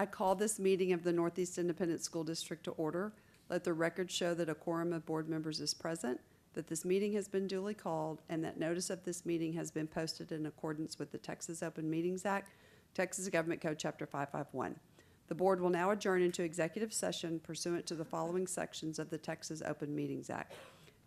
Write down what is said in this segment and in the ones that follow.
I call this meeting of the Northeast Independent School District to order. Let the record show that a quorum of board members is present, that this meeting has been duly called, and that notice of this meeting has been posted in accordance with the Texas Open Meetings Act, Texas Government Code Chapter 551. The board will now adjourn into executive session pursuant to the following sections of the Texas Open Meetings Act.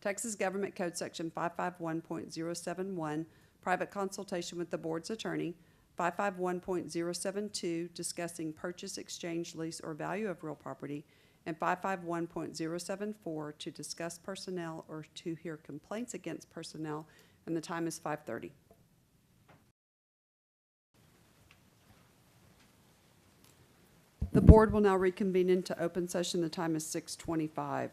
Texas Government Code Section 551.071, private consultation with the board's attorney. 551.072, discussing purchase, exchange, lease, or value of real property. And 551.074, to discuss personnel or to hear complaints against personnel. And the time is 5:30. The board will now reconvene into open session. The time is 6:25.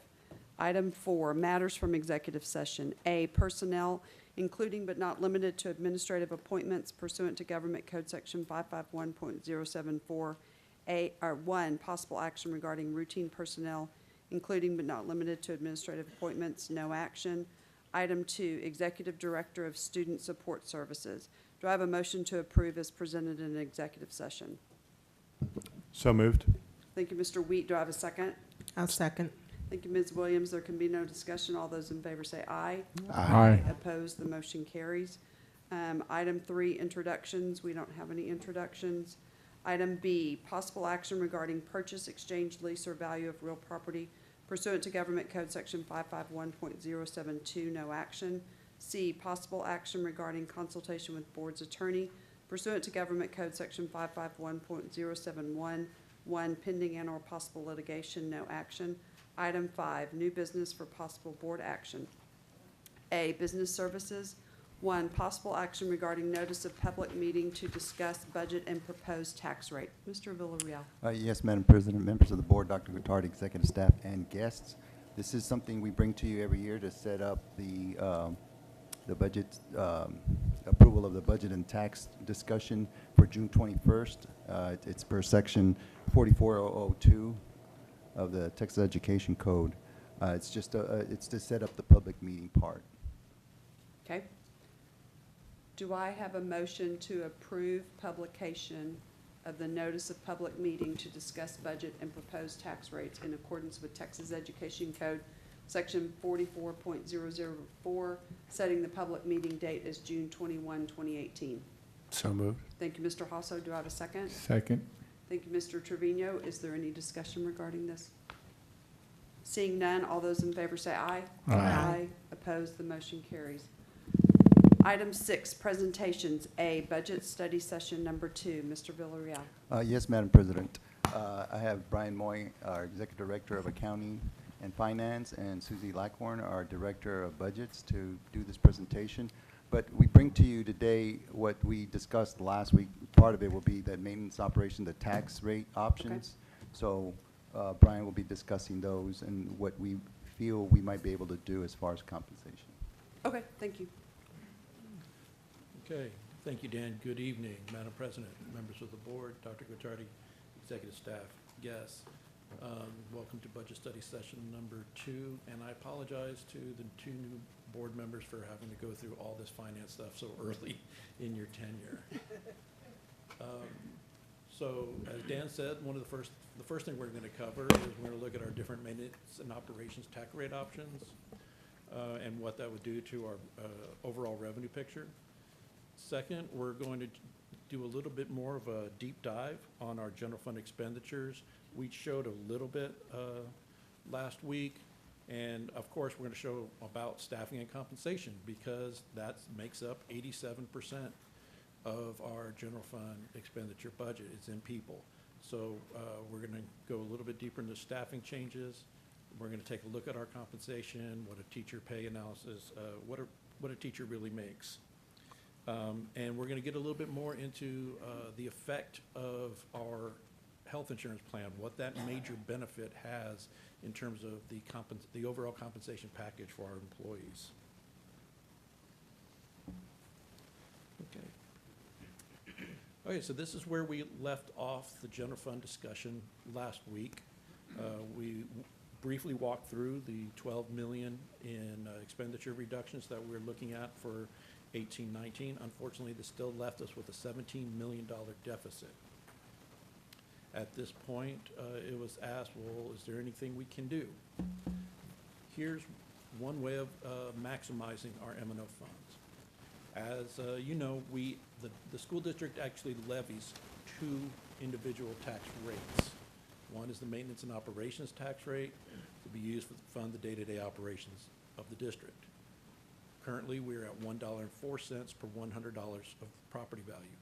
Item 4, matters from executive session. A, personnel, including but not limited to administrative appointments pursuant to Government Code Section 551.074. One, possible action regarding routine personnel, including but not limited to administrative appointments, no action. Item 2, Executive Director of Student Support Services. Do I have a motion to approve as presented in an executive session? So moved. Thank you, Mr. Wheat. Do I have a second? I'll second. Thank you, Ms. Williams. There can be no discussion. All those in favor say aye. Aye. Opposed, the motion carries. Item 3, introductions. We don't have any introductions. Item B, possible action regarding purchase, exchange, lease, or value of real property pursuant to Government Code Section 551.072, no action. C, possible action regarding consultation with board's attorney pursuant to Government Code Section 551.071, 1, pending and or possible litigation, no action. Item 5, new business for possible board action. A, business services. 1, possible action regarding notice of public meeting to discuss budget and proposed tax rate. Mr. Villarreal. Yes, Madam President, members of the board, Dr. Gottardy, executive staff, and guests. This is something we bring to you every year to set up the budget, approval of the budget and tax discussion for June 21st. It's per section 44002 of the Texas Education Code. It's just it's to set up the public meeting part. Okay. Do I have a motion to approve publication of the notice of public meeting to discuss budget and proposed tax rates in accordance with Texas Education Code Section 44.004, setting the public meeting date as June 21, 2018? So moved. Thank you, Mr. Jaso. Do I have a second? Second. Thank you, Mr. Trevino. Is there any discussion regarding this? Seeing none, all those in favor say aye. Aye. Opposed, the motion carries. Item 6, presentations. A, budget study session number 2. Mr. Villarreal. Yes, Madam President. I have Brian Moy, our Executive Director of Accounting and Finance, and Susie Lackhorn, our Director of Budgets, to do this presentation. But we bring to you today what we discussed last week. Part of it will be the maintenance operation, the tax rate options. Okay. So Brian will be discussing those and what we feel we might be able to do as far as compensation. Okay, thank you. Okay, thank you, Dan. Good evening, Madam President, members of the board, Dr. Gottardy, executive staff, guests. Welcome to budget study session number 2, and I apologize to the 2 new board members for having to go through all this finance stuff so early in your tenure. So, as Dan said, the first thing we're going to cover is we're going to look at our different maintenance and operations tax rate options and what that would do to our overall revenue picture. Second, we're going to do a little bit more of a deep dive on our general fund expenditures. We showed a little bit last week, and of course we're going to show about staffing and compensation because that makes up 87% of our general fund expenditure budget. It's in people. So we're going to go a little bit deeper into staffing changes. We're going to take a look at our compensation, what a teacher pay analysis, what a teacher really makes. And we're going to get a little bit more into the effect of our health insurance plan, what that major benefit has in terms of the overall compensation package for our employees. Okay, so this is where we left off the general fund discussion last week. We briefly walked through the $12 million in expenditure reductions that we're looking at for 18-19. Unfortunately, this still left us with a $17 million deficit. At this point, it was asked, well, is there anything we can do? Here's one way of maximizing our M&O funds. As you know, the school district actually levies two individual tax rates. One is the maintenance and operations tax rate to be used to fund the day-to-day operations of the district. Currently, we're at $1.04 per $100 of property value.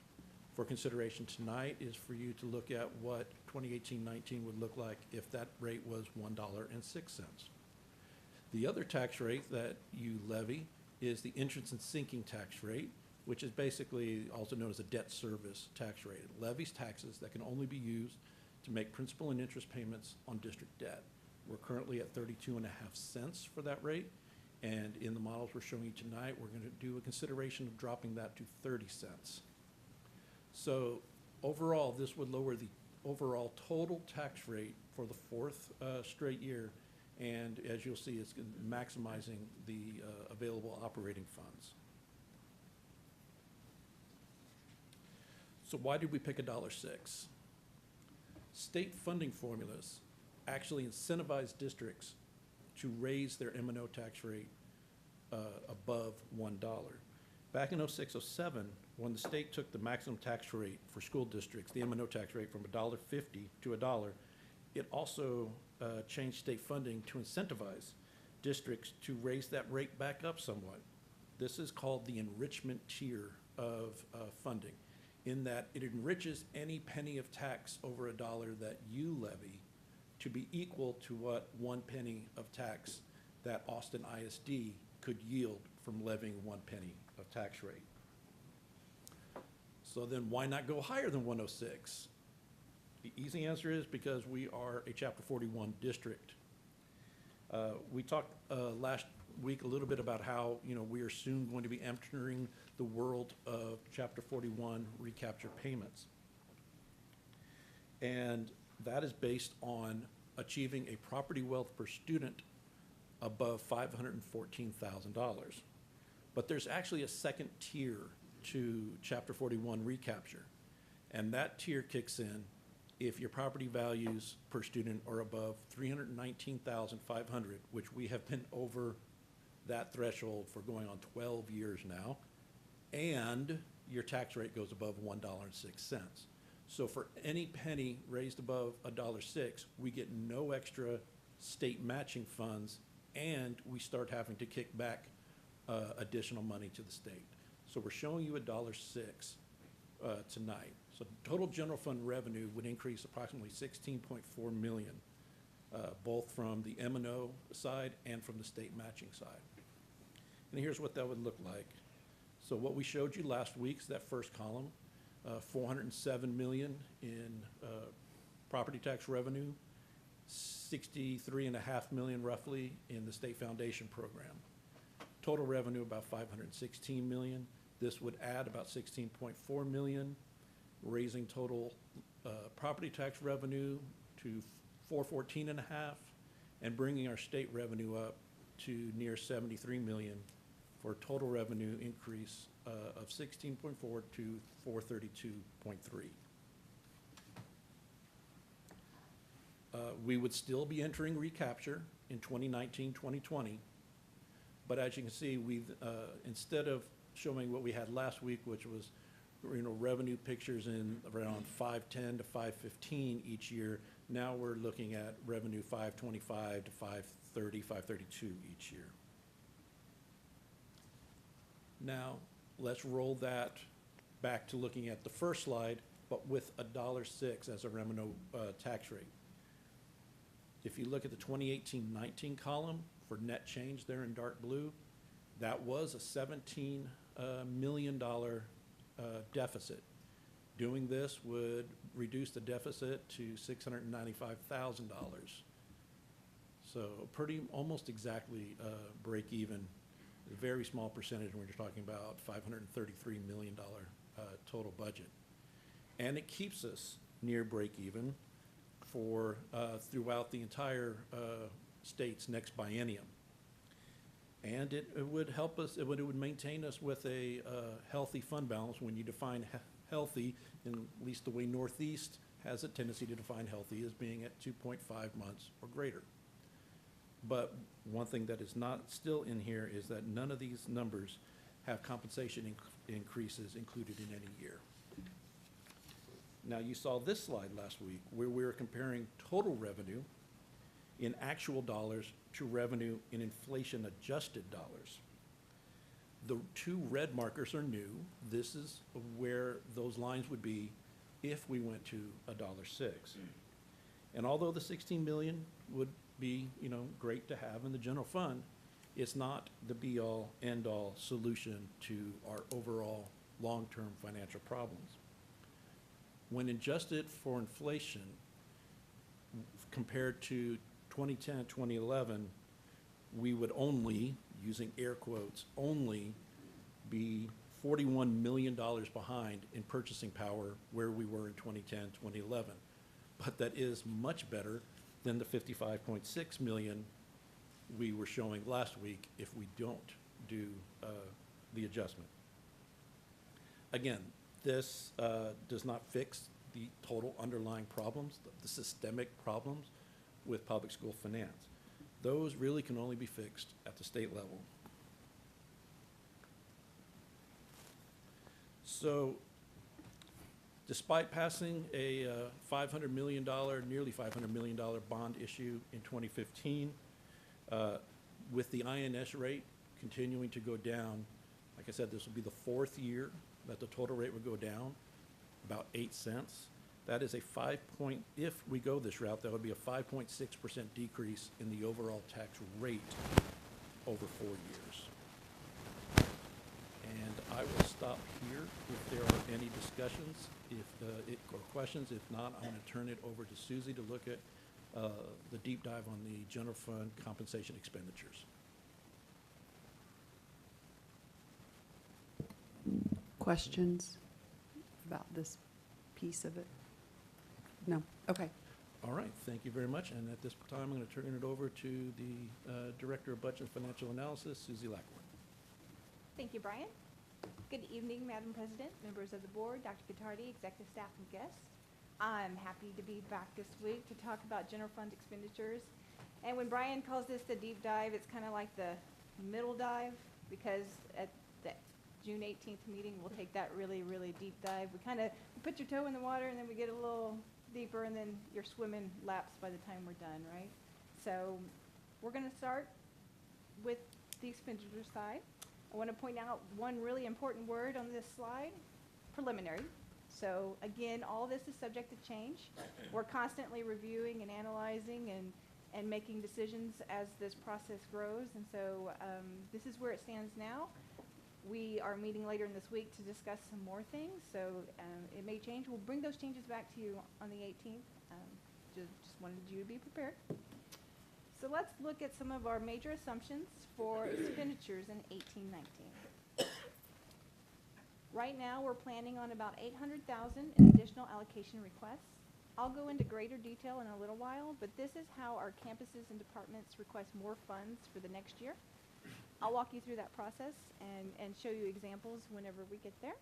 For consideration tonight is for you to look at what 2018-19 would look like if that rate was $1.06. The other tax rate that you levy is the entrance and sinking tax rate, which is basically also known as a debt service tax rate. It levies taxes that can only be used to make principal and interest payments on district debt. We're currently at 32.5 cents for that rate, and in the models we're showing you tonight, we're going to do a consideration of dropping that to 30 cents. So overall, this would lower the overall total tax rate for the fourth straight year, and as you'll see, it's maximizing the available operating funds. So why did we pick $1.06? State funding formulas actually incentivize districts to raise their M&O tax rate above $1. Back in 06-07, when the state took the maximum tax rate for school districts, the M&O tax rate from $1.50 to $1, it also changed state funding to incentivize districts to raise that rate back up somewhat. This is called the enrichment tier of funding, in that it enriches any penny of tax over $1 that you levy to be equal to what 1 penny of tax that Austin ISD could yield from levying 1 penny of tax rate. So then why not go higher than 106? The easy answer is because we are a Chapter 41 district. We talked last week a little bit about how we are soon going to be entering the world of Chapter 41 recapture payments. And that is based on achieving a property wealth per student above $514,000. But there's actually a second tier to Chapter 41 recapture, and that tier kicks in if your property values per student are above $319,500, which we have been over that threshold for going on 12 years now, and your tax rate goes above $1.06. So for any penny raised above $1.06, we get no extra state matching funds, and we start having to kick back additional money to the state. So we're showing you $1.06 tonight. So total general fund revenue would increase approximately $16.4 million, both from the M&O side and from the state matching side. And here's what that would look like. So what we showed you last week is that first column, $407 million in property tax revenue, $63.5 million roughly in the state foundation program. Total revenue about $516 million. This would add about $16.4 million, raising total property tax revenue to $414.5, and bringing our state revenue up to near $73 million for a total revenue increase of 16.4 to 432.3. We would still be entering recapture in 2019, 2020, but as you can see, we've instead of showing what we had last week, which was revenue pictures in around 510 to 515 each year, now we're looking at revenue 525 to 530, 532 each year. Now, let's roll that back to looking at the first slide, but with $1.06 as a M&O tax rate. If you look at the 2018-19 column for net change there in dark blue, that was a $17 million deficit. Doing this would reduce the deficit to $695,000. So almost exactly break even. A very small percentage when you're talking about $533 million total budget. And it keeps us near break even for throughout the entire state's next biennium. And it would help us, it would maintain us with a healthy fund balance. When you define healthy, in at least the way Northeast has a tendency to define healthy as being at 2.5 months or greater. But one thing that is not still in here is that none of these numbers have compensation increases included in any year. Now, you saw this slide last week where we were comparing total revenue in actual dollars to revenue in inflation-adjusted dollars. The two red markers are new. This is where those lines would be if we went to $1.06. And although the 16 million would be, great to have in the general fund, it's not the be-all, end-all solution to our overall long-term financial problems. When adjusted for inflation, compared to 2010, 2011, we would only, using air quotes, only be $41 million behind in purchasing power where we were in 2010, 2011. But that is much better than the 55.6 million we were showing last week if we don't do the adjustment. Again, this does not fix the total underlying problems, the systemic problems with public school finance. Those really can only be fixed at the state level. So, despite passing a $500 million, nearly $500 million bond issue in 2015, with the INS rate continuing to go down, like I said, this will be the fourth year that the total rate would go down, about 8 cents. That is a if we go this route, that would be a 5.6% decrease in the overall tax rate over 4 years. And I will stop here if there are any discussions or questions. If not, I'm going to turn it over to Susie to look at the deep dive on the general fund compensation expenditures. Questions about this piece of it? No? Okay. All right, thank you very much. And at this time, I'm going to turn it over to the Director of Budget and Financial Analysis, Susie Lackworth. Thank you, Brian. Good evening, Madam President, members of the board, Dr. Gottardy, executive staff, and guests. I'm happy to be back this week to talk about general fund expenditures. And when Brian calls this the deep dive, it's kind of like the middle dive, because at the June 18th meeting, we'll take that really, really deep dive. We kind of put your toe in the water, and then we get a little deeper, and then you're swimming laps by the time we're done, right? So we're going to start with the expenditure side. I want to point out one really important word on this slide, preliminary. So again, all this is subject to change. We're constantly reviewing and analyzing and making decisions as this process grows. And so this is where it stands now. We are meeting later in this week to discuss some more things. So it may change. We'll bring those changes back to you on the 18th. Just wanted you to be prepared. So let's look at some of our major assumptions for expenditures in 18-19. Right now, we're planning on about $800,000 in additional allocation requests. I'll go into greater detail in a little while, but this is how our campuses and departments request more funds for the next year. I'll walk you through that process and show you examples whenever we get there.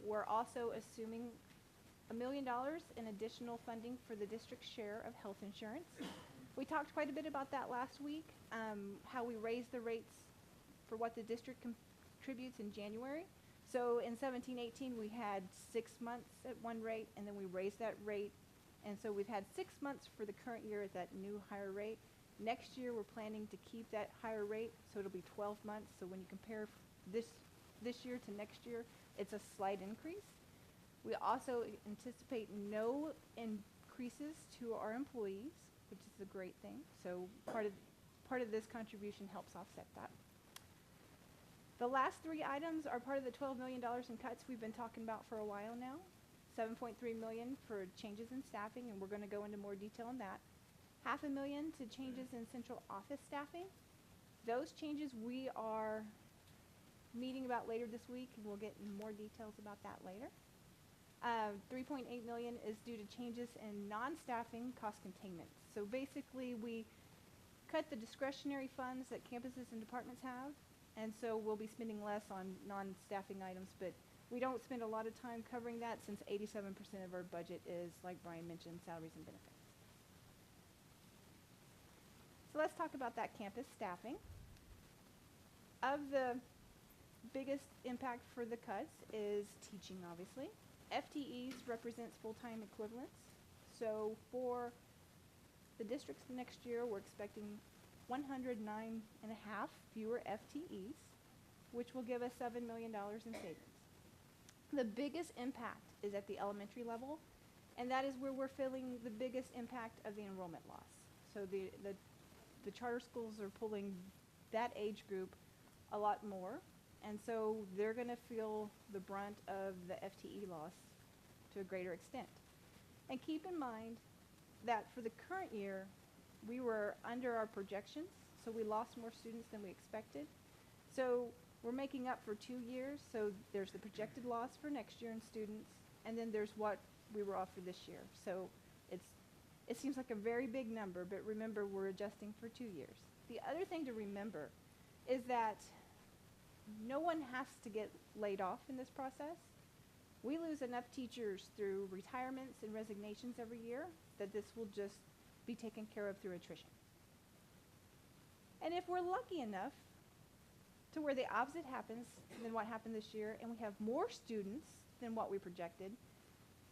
We're also assuming $1 million in additional funding for the district's share of health insurance. We talked quite a bit about that last week, how we raised the rates for what the district contributes in January. So in 17-18, we had 6 months at one rate, and then we raised that rate. And so we've had 6 months for the current year at that new higher rate. Next year, we're planning to keep that higher rate, so it'll be 12 months. So when you compare this year to next year, it's a slight increase. We also anticipate no increases to our employees, which is a great thing. So part of this contribution helps offset that. The last three items are part of the $12 million in cuts we've been talking about for a while now. $7.3 million for changes in staffing, and we're going to go into more detail on that. $500,000 to changes in central office staffing. Those changes we are meeting about later this week, and we'll get more details about that later. $3.8 million is due to changes in non-staffing cost containment. So basically, we cut the discretionary funds that campuses and departments have, and so we'll be spending less on non-staffing items, but We don't spend a lot of time covering that since 87% of our budget is, like Brian mentioned, salaries and benefits. So let's talk about that campus staffing. Of the biggest impact for the cuts is teaching, obviously. FTEs represents full-time equivalents. So for the districts next year, we're expecting 109.5 fewer FTEs, which will give us $7 million in savings. The biggest impact is at the elementary level, and that is where we're feeling the biggest impact of the enrollment loss. So the charter schools are pulling that age group a lot more, and so they're going to feel the brunt of the FTE loss to a greater extent. And keep in mind that for the current year, we were under our projections, so we lost more students than we expected. So we're making up for 2 years, so there's the projected loss for next year in students, and then there's what we were off for this year. So it seems like a very big number, but remember, we're adjusting for 2 years. The other thing to remember is that no one has to get laid off in this process. We lose enough teachers through retirements and resignations every year that this will just be taken care of through attrition. And if we're lucky enough to where the opposite happens than what happened this year, and we have more students than what we projected,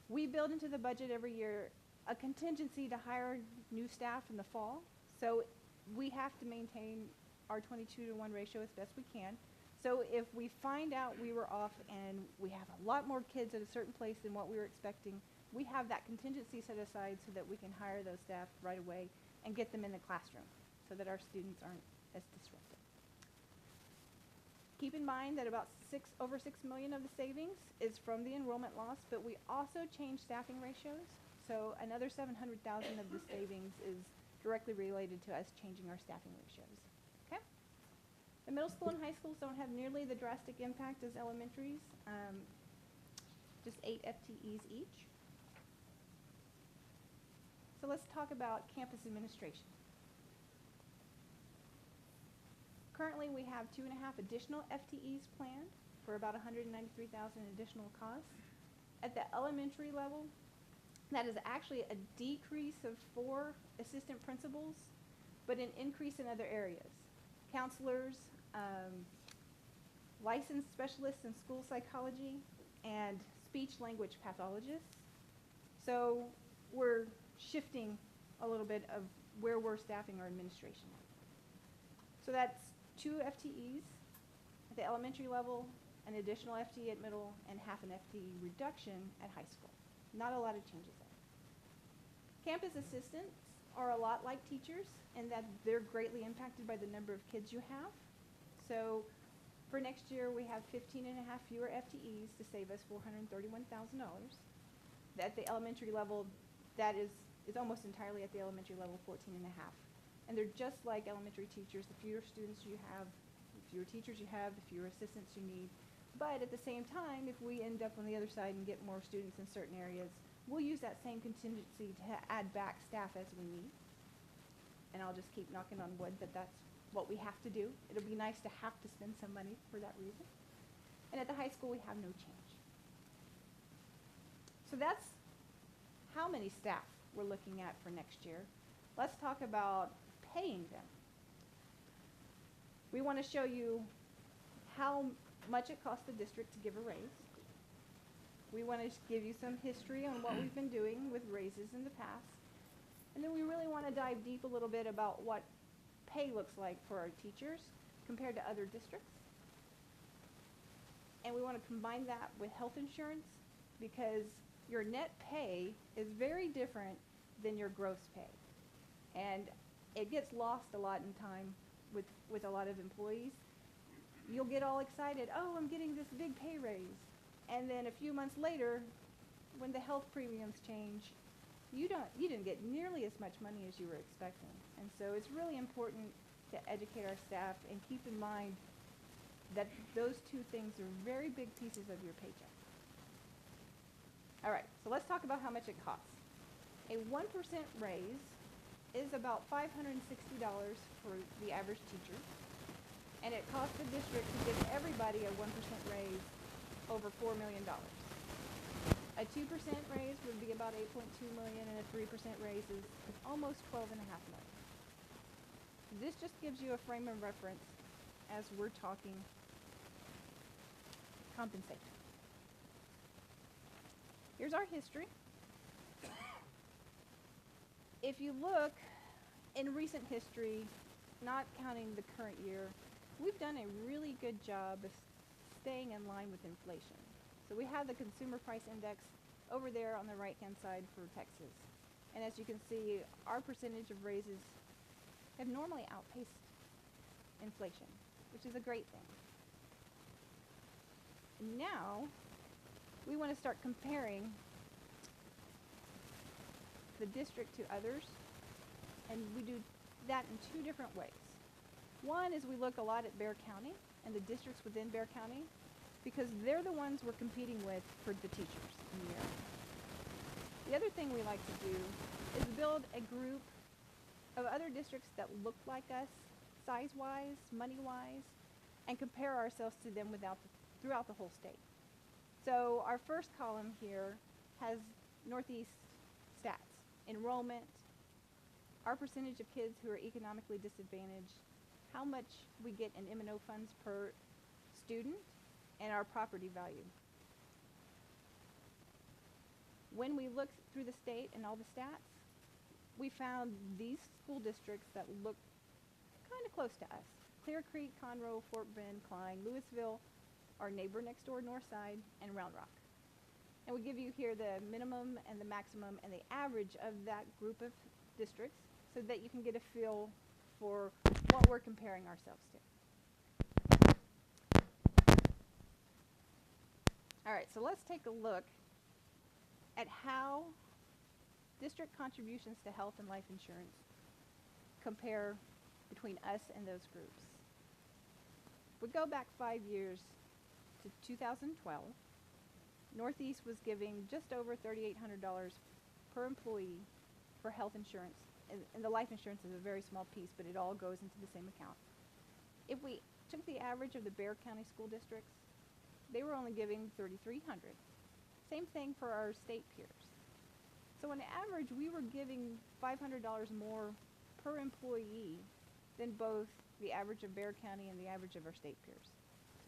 we build into the budget every year a contingency to hire new staff in the fall. So we have to maintain our 22-to-1 ratio as best we can. So if we find out we were off and we have a lot more kids at a certain place than what we were expecting, we have that contingency set aside so that we can hire those staff right away and get them in the classroom so that our students aren't as disrupted. Keep in mind that about over $6 million of the savings is from the enrollment loss, but we also changed staffing ratios. So another $700,000 of the savings is directly related to us changing our staffing ratios. Okay? The middle school and high schools don't have nearly the drastic impact as elementaries, just 8 FTEs each. So let's talk about campus administration. Currently, we have 2.5 additional FTEs planned for about $193,000 additional costs. At the elementary level, that is actually a decrease of 4 assistant principals, but an increase in other areas. Counselors, licensed specialists in school psychology, and speech language pathologists. So we're shifting a little bit of where we're staffing our administration. So that's 2 FTEs at the elementary level, an additional FTE at middle, and half an FTE reduction at high school. Not a lot of changes there. Campus assistants are a lot like teachers in that they're greatly impacted by the number of kids you have. So for next year, we have 15.5 fewer FTEs to save us $431,000. At the elementary level, that is almost entirely at the elementary level, 14.5. And they're just like elementary teachers. The fewer students you have, the fewer teachers you have, the fewer assistants you need. But at the same time, if we end up on the other side and get more students in certain areas, we'll use that same contingency to add back staff as we need. And I'll just keep knocking on wood that that's what we have to do. It'll be nice to have to spend some money for that reason. And at the high school, we have no change. So that's how many staff we're looking at for next year. Let's talk about paying them. We want to show you how much it costs the district to give a raise. We want to give you some history on what we've been doing with raises in the past. And then we really want to dive deep a little bit about what pay looks like for our teachers compared to other districts. And we want to combine that with health insurance because your net pay is very different than your gross pay. And it gets lost a lot in time with a lot of employees. You'll get all excited, oh, I'm getting this big pay raise. And then a few months later, when the health premiums change, you didn't get nearly as much money as you were expecting. And so it's really important to educate our staff and keep in mind that those two things are very big pieces of your paycheck. All right, so let's talk about how much it costs. A 1% raise is about $560 for the average teacher, and it costs the district to give everybody a 1% raise over $4 million. A 2% raise would be about 8.2 million, and a 3% raise is almost 12.5 million. This just gives you a frame of reference as we're talking compensation. Here's our history. If you look in recent history, not counting the current year, we've done a really good job of staying in line with inflation. So we have the Consumer Price Index over there on the right-hand side for Texas. And as you can see, our percentage of raises have normally outpaced inflation, which is a great thing. Now, we want to start comparing the district to others, and we do that in two different ways. One is we look a lot at Bexar County and the districts within Bexar County, because they're the ones we're competing with for the teachers in the area. The other thing we like to do is build a group of other districts that look like us, size-wise, money-wise, and compare ourselves to them throughout the whole state. So our first column here has Northeast stats, enrollment, our percentage of kids who are economically disadvantaged, how much we get in M&O funds per student, and our property value. When we looked through the state and all the stats, we found these school districts that look kind of close to us. Clear Creek, Conroe, Fort Bend, Klein, Louisville, our neighbor next door, Northside, and Round Rock. And we give you here the minimum and the maximum and the average of that group of districts so that you can get a feel for what we're comparing ourselves to. All right, so let's take a look at how district contributions to health and life insurance compare between us and those groups. We go back 5 years to 2012. Northeast was giving just over $3,800 per employee for health insurance, and the life insurance is a very small piece, but it all goes into the same account. If we took the average of the Bexar County school districts, they were only giving $3,300. Same thing for our state peers. So on average, we were giving $500 more per employee than both the average of Bexar County and the average of our state peers.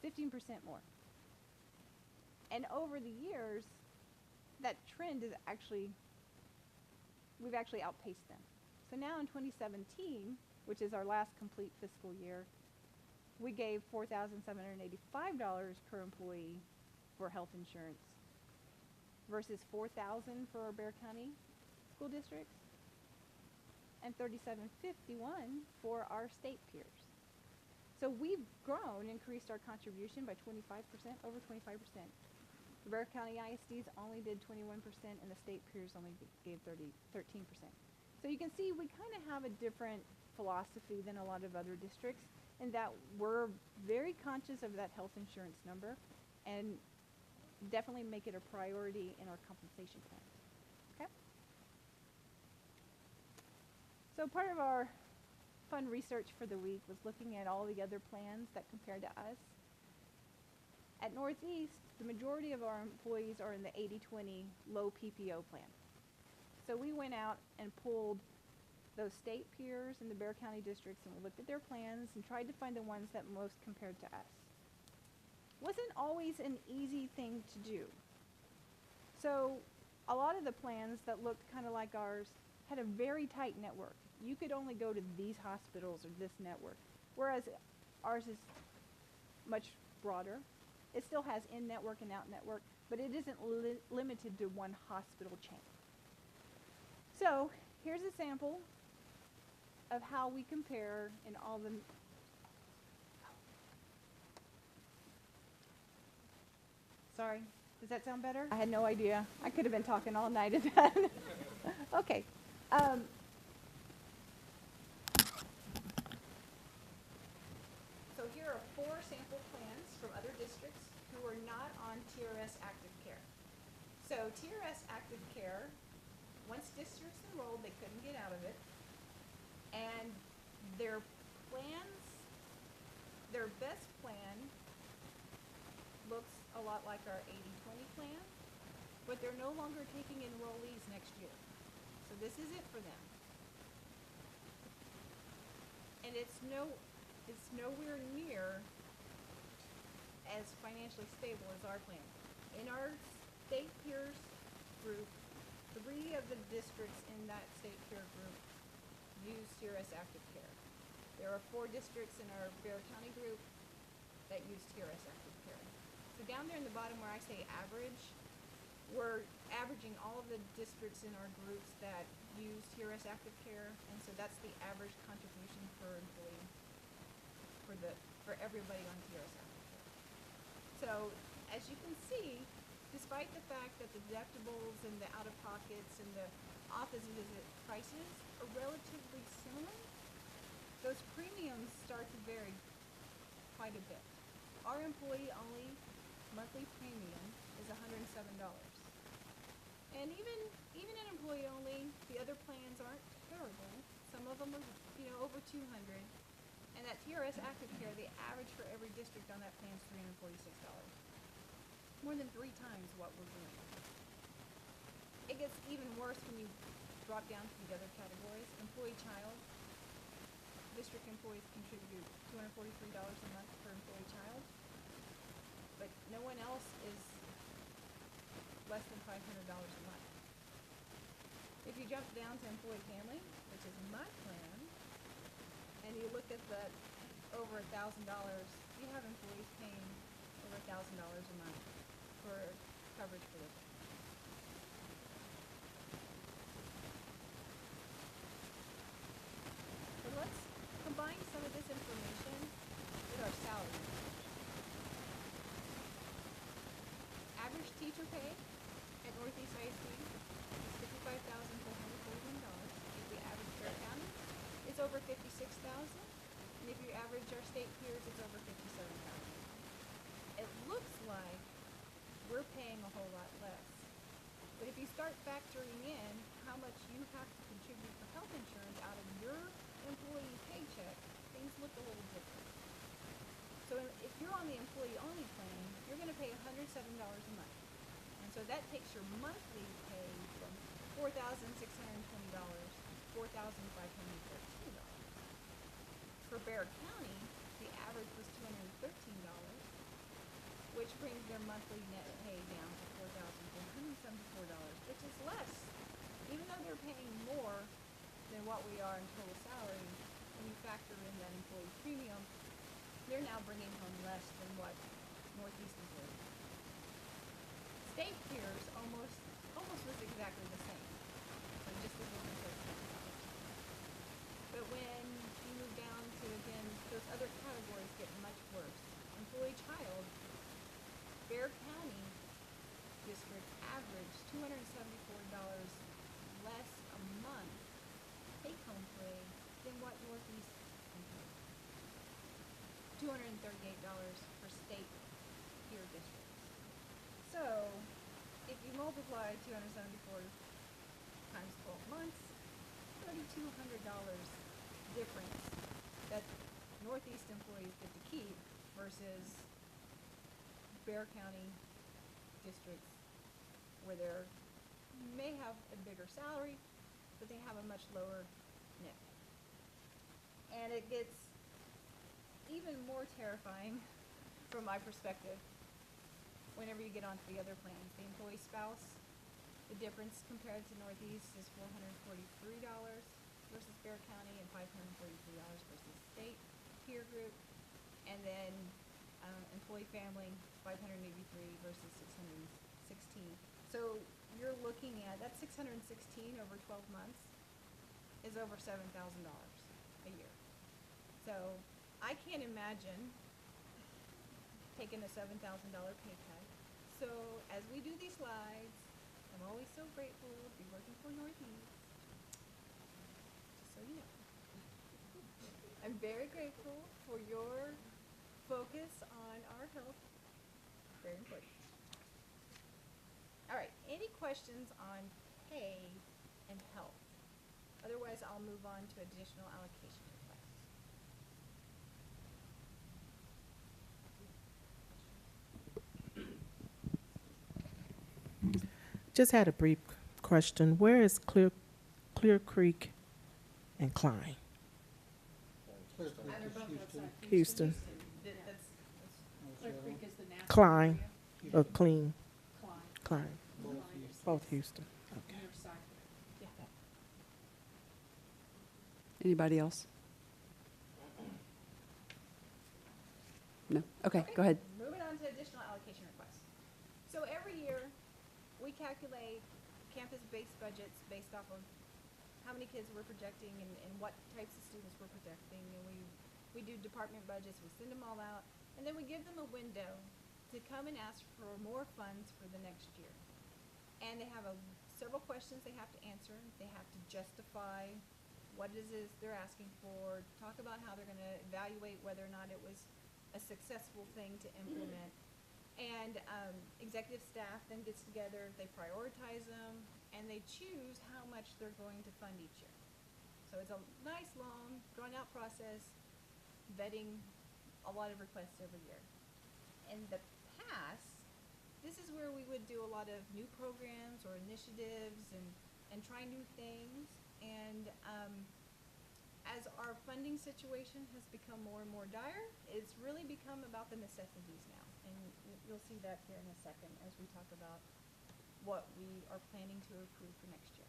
15% more. And over the years, that trend is we've actually outpaced them. So now in 2017, which is our last complete fiscal year, we gave $4,785 per employee for health insurance versus $4,000 for our Bexar County school districts and $3,751 for our state peers. So we've increased our contribution by 25%, over 25%. The Bexar County ISDs only did 21%, and the state peers only gave 13%. So you can see we kind of have a different philosophy than a lot of other districts in that we're very conscious of that health insurance number and definitely make it a priority in our compensation plan. Okay? So part of our fun research for the week was looking at all the other plans that compare to us. At Northeast, the majority of our employees are in the 80-20 low PPO plan. So we went out and pulled those state peers in the Bexar County districts, and we looked at their plans and tried to find the ones that most compared to us. Wasn't always an easy thing to do. So a lot of the plans that looked kind of like ours had a very tight network. You could only go to these hospitals or this network, whereas ours is much broader. It still has in-network and out-network, but it isn't limited to one hospital chain. So here's a sample of how we compare in all the Sorry, does that sound better? I had no idea. I could have been talking all night at that. Okay. So here are 4 sample plans from other districts who are not on TRS Active Care. So TRS Active Care, once districts enrolled, they couldn't get out of it. And their plans, their best plan looks a a lot like our 80-20 plan, but they're no longer taking enrollees next year. So this is it for them. And it's nowhere near as financially stable as our plan. In our state peers group, 3 of the districts in that state peer group use TRS Active Care. There are 4 districts in our Bexar County group that use TRS Active Care. So down there in the bottom where I say average, we're averaging all of the districts in our groups that use TRS Active Care, and so that's the average contribution per employee for everybody on TRS Active Care. So as you can see, despite the fact that the deductibles and the out-of-pockets and the office visit prices are relatively similar, those premiums start to vary quite a bit. Our employee-only monthly premium is $107. And even in employee-only, the other plans aren't terrible. Some of them are, over 200. And at TRS Active Care, the average for every district on that plan is $346. More than 3 times what we're doing. It gets even worse when you drop down to the other categories. Employee-child. District employees contribute $243 a month per employee-child. But no one else is less than $500 a month. If you jump down to employee-family, which is my plan, and you look at the over $1,000, you have employees paying over $1,000 a month for coverage for this. So let's combine some of this information with our salary. Average teacher pay at Northeast ISD is $55,441. If we average Bexar County, it's over $56,000. And if you average our state peers, it's over $57,000. It looks like we're paying a whole lot less. But if you start factoring in how much you have to contribute for health insurance out of your employee paycheck, things look a little different. So if you're on the employee-only plan, you're going to pay $107 a month. And so that takes your monthly pay from $4,620 to $4,513. For Bexar County, the average was $213, which brings their monthly net pay down to $4,474, which is less. Even though they're paying more than what we are in total salary, when you factor in that employee premium, they're now bringing home less than what Northeast employees. State peers almost was exactly the same. So just a little bit $13. But when you move down to, again, those other categories get much worse. Employee-child, Bexar County districts average $274 less a month take-home pay than what Northeast employees. $238 for state peer districts. So, if you multiply 274 times 12 months, $3,200 difference that Northeast employees get to keep versus Bexar County districts where they may have a bigger salary, but they have a much lower net. And it gets even more terrifying from my perspective whenever you get onto the other plans. The employee spouse, the difference compared to Northeast is $443 versus Bexar County and $543 versus state peer group. And then employee family, $583 versus $616. So you're looking at, that $616 over 12 months is over $7,000 a year. So I can't imagine taking a $7,000 pay cut. So as we do these slides, I'm always so grateful to be working for Northeast. Just so you know. I'm very grateful for your focus on our health. Very important. All right, any questions on pay and health? Otherwise, I'll move on to additional allocation requests. Just had a brief question. Where is Clear Creek and Klein? Houston. Klein, or Clean? Klein. Both Houston. Okay. Anybody else? No? Okay, go ahead. Moving on to additional allocation requests. So every year, we calculate campus-based budgets based off of how many kids we're projecting and what types of students we're projecting. And we do department budgets, we send them all out, and then we give them a window to come and ask for more funds for the next year. And they have several questions they have to answer. They have to justify what it is they're asking for, talk about how they're gonna evaluate whether or not it was a successful thing to implement. And executive staff then gets together, they prioritize them, and they choose how much they're going to fund each year. So it's a nice, long, drawn-out process, vetting a lot of requests every year. In the past, this is where we would do a lot of new programs or initiatives and try new things. And as our funding situation has become more and more dire, it's really become about the necessities now. And you'll see that here in a second as we talk about what we are planning to approve for next year.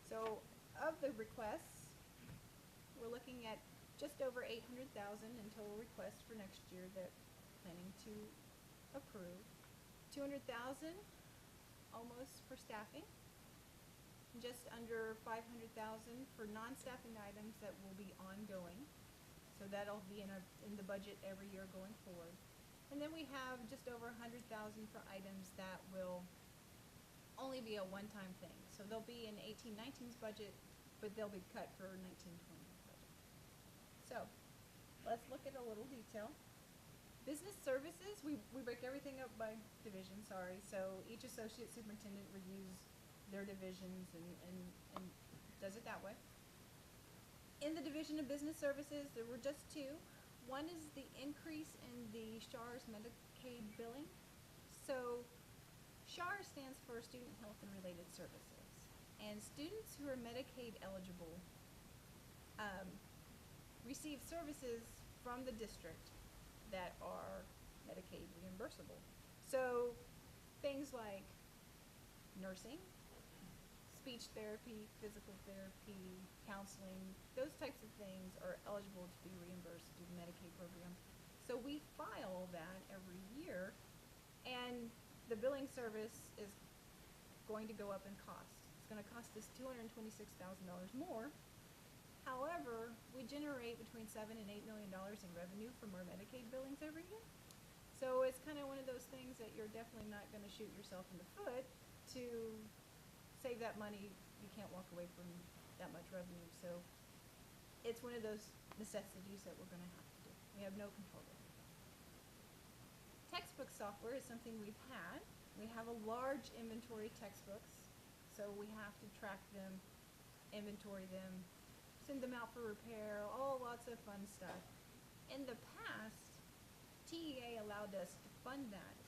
So of the requests, we're looking at just over 800,000 in total requests for next year that we're planning to approve. 200,000 almost for staffing. Just under 500,000 for non-staffing items that will be ongoing. So that'll be in the budget every year going forward. And then we have just over 100,000 for items that will only be a one-time thing. So they'll be in 18-19's budget, but they'll be cut for 19-20's budget. So let's look at a little detail. Business services, we break everything up by division, sorry. So each associate superintendent reviews their divisions and does it that way. In the division of business services, there were just two. One is the increase in the SHARS Medicaid billing. So SHARS stands for Student Health and Related Services. And students who are Medicaid eligible receive services from the district that are Medicaid reimbursable. So things like nursing, speech therapy, physical therapy, counseling, those types of things are eligible to be reimbursed through the Medicaid program. So we file that every year, and the billing service is going to go up in cost. It's going to cost us $226,000 more. However, we generate between $7 and $8 million in revenue from our Medicaid billings every year. So it's kind of one of those things that you're definitely not going to shoot yourself in the foot to save that money. You can't walk away from that much revenue. So it's one of those necessities that we're going to have to do. We have no control over it. Textbook software is something we've had. We have a large inventory of textbooks, so we have to track them, inventory them, send them out for repair, lots of fun stuff. In the past, TEA allowed us to fund that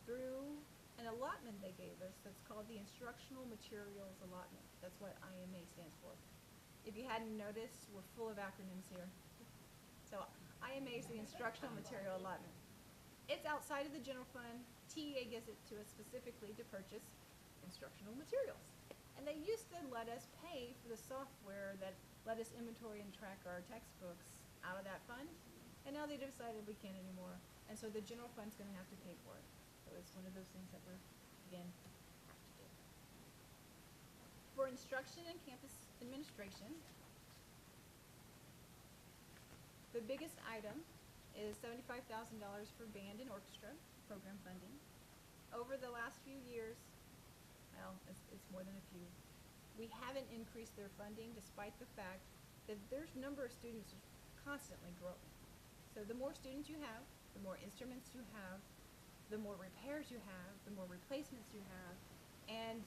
through an allotment they gave us that's called the Instructional Materials Allotment. That's what IMA stands for. If you hadn't noticed, we're full of acronyms here. So IMA is the Instructional Material Allotment. It's outside of the general fund. TEA gives it to us specifically to purchase instructional materials. And they used to let us pay for the software that let us inventory and track our textbooks out of that fund. And now they decided we can't anymore. And so the general fund's going to have to pay for it. So it's one of those things that we're, again, have to do. For instruction and campus administration, the biggest item is $75,000 for band and orchestra program funding. Over the last few years, well, it's more than a few, we haven't increased their funding despite the fact that their number of students is constantly growing. So the more students you have, the more instruments you have, the more repairs you have, the more replacements you have, and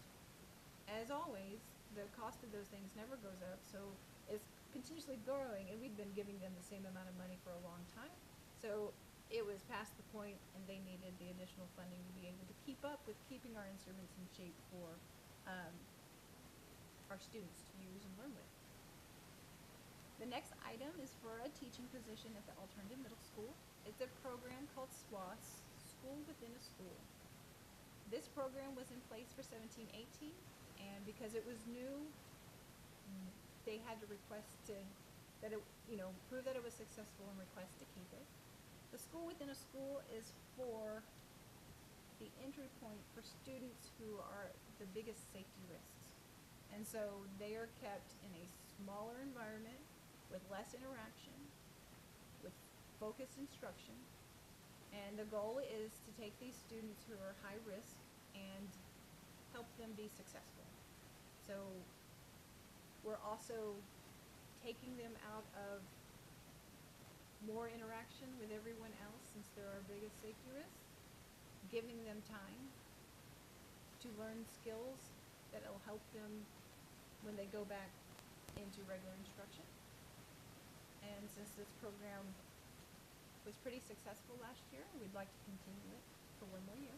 as always, the cost of those things never goes up, so it's continuously growing, and we've been giving them the same amount of money for a long time. So it was past the point and they needed the additional funding to be able to keep up with keeping our instruments in shape for our students to use and learn with. The next item is for a teaching position at the Alternative Middle School. It's a program called SWAS, School Within a School. This program was in place for 17-18, and because it was new, they had to request to, that it, prove that it was successful and request to keep it. The School Within a School is for the entry point for students who are the biggest safety risks. And so they are kept in a smaller environment with less interaction, with focused instruction. And the goal is to take these students who are high risk and help them be successful. So we're also taking them out of more interaction with everyone else since they're our biggest safety risk, giving them time to learn skills that will help them when they go back into regular instruction. And since this program was pretty successful last year, we'd like to continue it for one more year,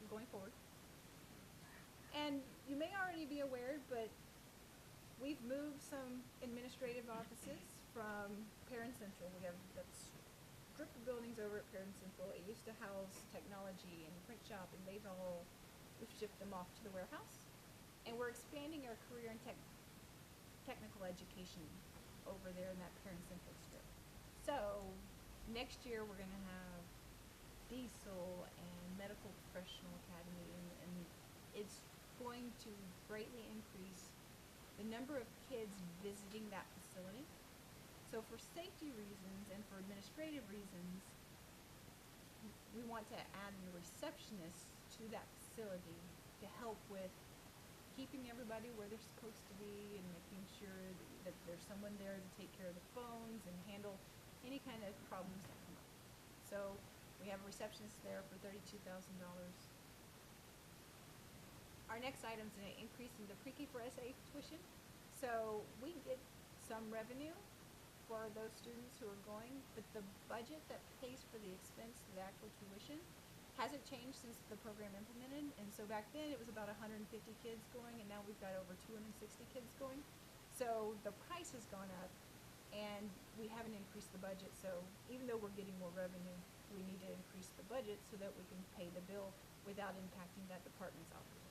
going forward. And you may already be aware, but we've moved some administrative offices from Perrin Central. We have that strip of buildings over at Perrin Central. It used to house technology and print shop, and we've shipped them off to the warehouse. And we're expanding our career and technical education over there in that Perrin Central strip. So next year we're going to have Diesel and Medical Professional Academy, and it's going to greatly increase the number of kids visiting that facility. So for safety reasons and for administrative reasons, we want to add a receptionist to that facility to help with keeping everybody where they're supposed to be and making sure that there's someone there to take care of the phones and handle any kind of problems that come up. So we have a receptionist there for $32,000. Our next item is an increase in the pre-K for SA tuition. So we get some revenue for those students who are going, but the budget that pays for the expense of the actual tuition hasn't changed since the program implemented. And so back then it was about 150 kids going, and now we've got over 260 kids going. So the price has gone up, and we haven't increased the budget. So even though we're getting more revenue, we need to increase the budget so that we can pay the bill without impacting that department's operations.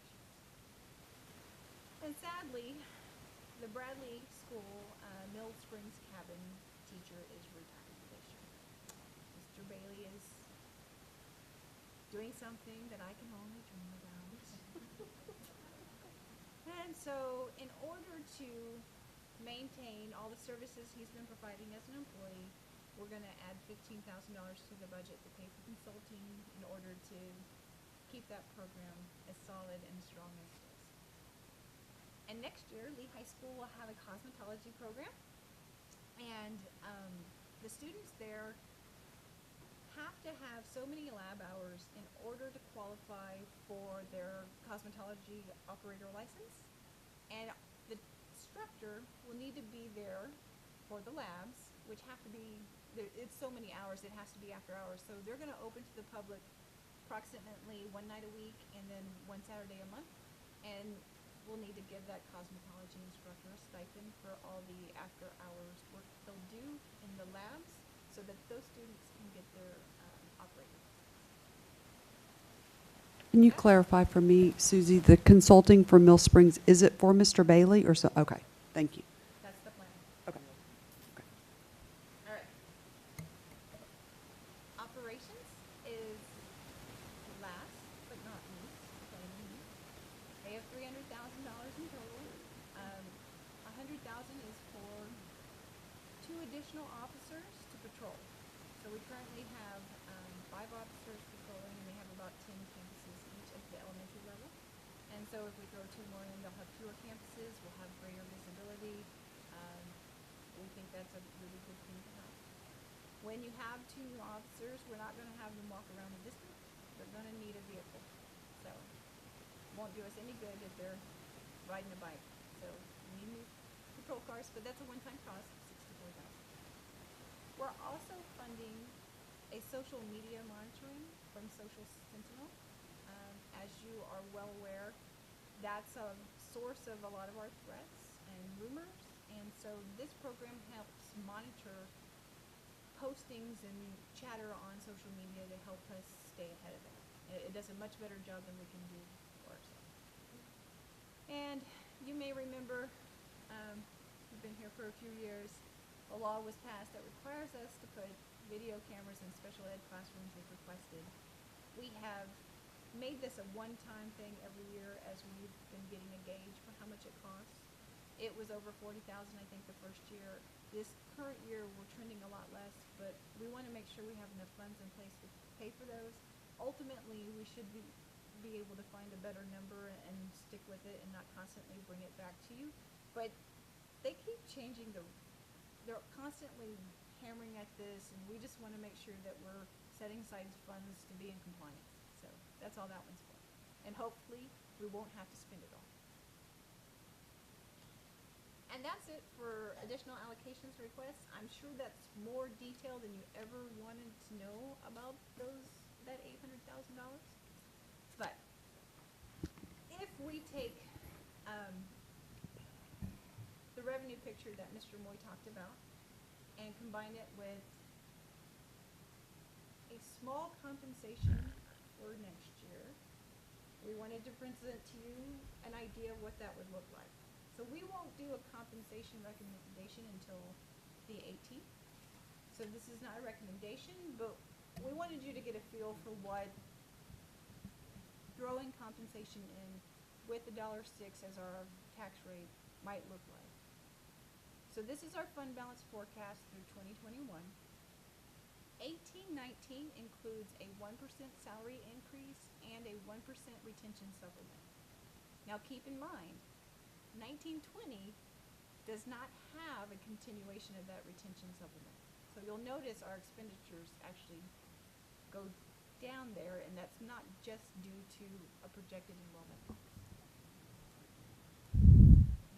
And sadly, the Bradley School Mill Springs cabin teacher is retiring this year. Mr. Bailey is doing something that I can only dream about. And so in order to maintain all the services he's been providing as an employee, we're going to add $15,000 to the budget to pay for consulting in order to keep that program as solid and strong as it is. And next year, Lee High School will have a cosmetology program. And the students there have to have so many lab hours in order to qualify for their cosmetology operator license. And the instructor will need to be there for the labs, which have to be, it's so many hours, it has to be after hours. So they're going to open to the public approximately one night a week and then one Saturday a month. And we'll need to give that cosmetology instructor a stipend for all the after hours work they'll do in the labs so that those students can get their operating. Can you clarify for me, Susie, the consulting for Mill Springs, is it for Mr. Bailey or so? Okay, thank you. That's the plan. Okay. All right. Operations is last but not least. They have $300,000 in total. $100,000 is for 2 additional officers to patrol. So we currently have 5 officers patrolling, and they have about 10 campuses each at the elementary level. And so if we throw 2 more in, they'll have fewer campuses. We'll have greater visibility. We think that's a really good thing to have. When you have 2 new officers, we're not going to have them walk around the district. They're going to need a vehicle. So won't do us any good if they're riding a bike. So we need new patrol cars, but that's a one-time cost of $64,000. We're also funding a social media monitoring from Social Sentinel. As you are well aware, that's a source of a lot of our threats and rumors. And so this program helps monitor postings and chatter on social media to help us stay ahead of it. It does a much better job than we can do for ourselves. And you may remember, we've been here for a few years, a law was passed that requires us to put video cameras in special ed classrooms if requested. We have made this a one-time thing every year as we've been getting a gauge for how much it costs. It was over $40,000, I think, the first year. This current year, we're trending a lot less, but we want to make sure we have enough funds in place to pay for those. Ultimately, we should be able to find a better number and stick with it and not constantly bring it back to you. But they keep changing they're constantly hammering at this, and we just want to make sure that we're setting aside funds to be in compliance. So that's all that one's for. And hopefully, we won't have to spend it all. And that's it for additional allocations requests. I'm sure that's more detailed than you ever wanted to know about that $800,000. But if we take the revenue picture that Mr. Moy talked about and combine it with a small compensation for next year, we wanted to present to you an idea of what that would look like. So we won't do a compensation recommendation until the 18th. So this is not a recommendation, but we wanted you to get a feel for what throwing compensation in with the $6 as our tax rate might look like. So this is our fund balance forecast through 2021. 18-19 includes a 1% salary increase and a 1% retention supplement. Now keep in mind, 19-20 does not have a continuation of that retention supplement. So you'll notice our expenditures actually go down there, and that's not just due to a projected enrollment loss.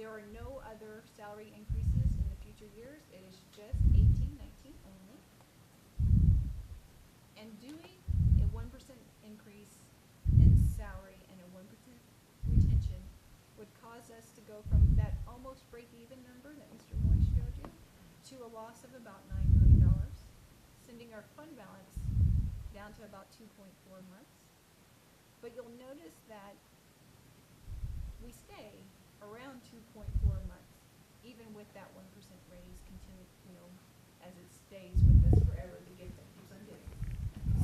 There are no other salary increases in the future years. It is just 18-19 only. And doing a 1% increase in salary and a 1% retention would cause us to go from that almost break-even number that Mr. Moy showed you to a loss of about $9 million, sending our fund balance down to about 2.4 months. But you'll notice that we stay around 2.4 months, even with that 1% raise continue, as it stays with us forever, the gift that keeps on giving.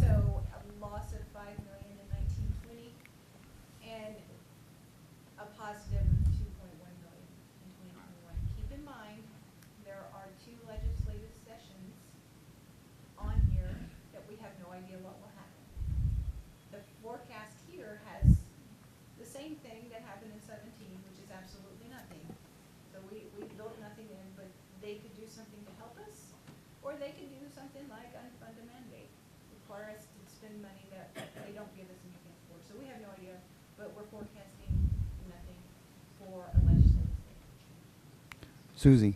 So a loss of $5 million in 19-20 and a positive of $2.1 million in 2021. Keep in mind, there are 2 legislative sessions on here that we have no idea what will happen. The forecast here has the same thing that happened in 17, which is absolutely nothing. So we built nothing in, but they could do something to help us, or they could do something like unfund a mandate, require us to spend money that they don't give us anything for. So we have no idea, but we're forecasting nothing for a legislative session. Susie,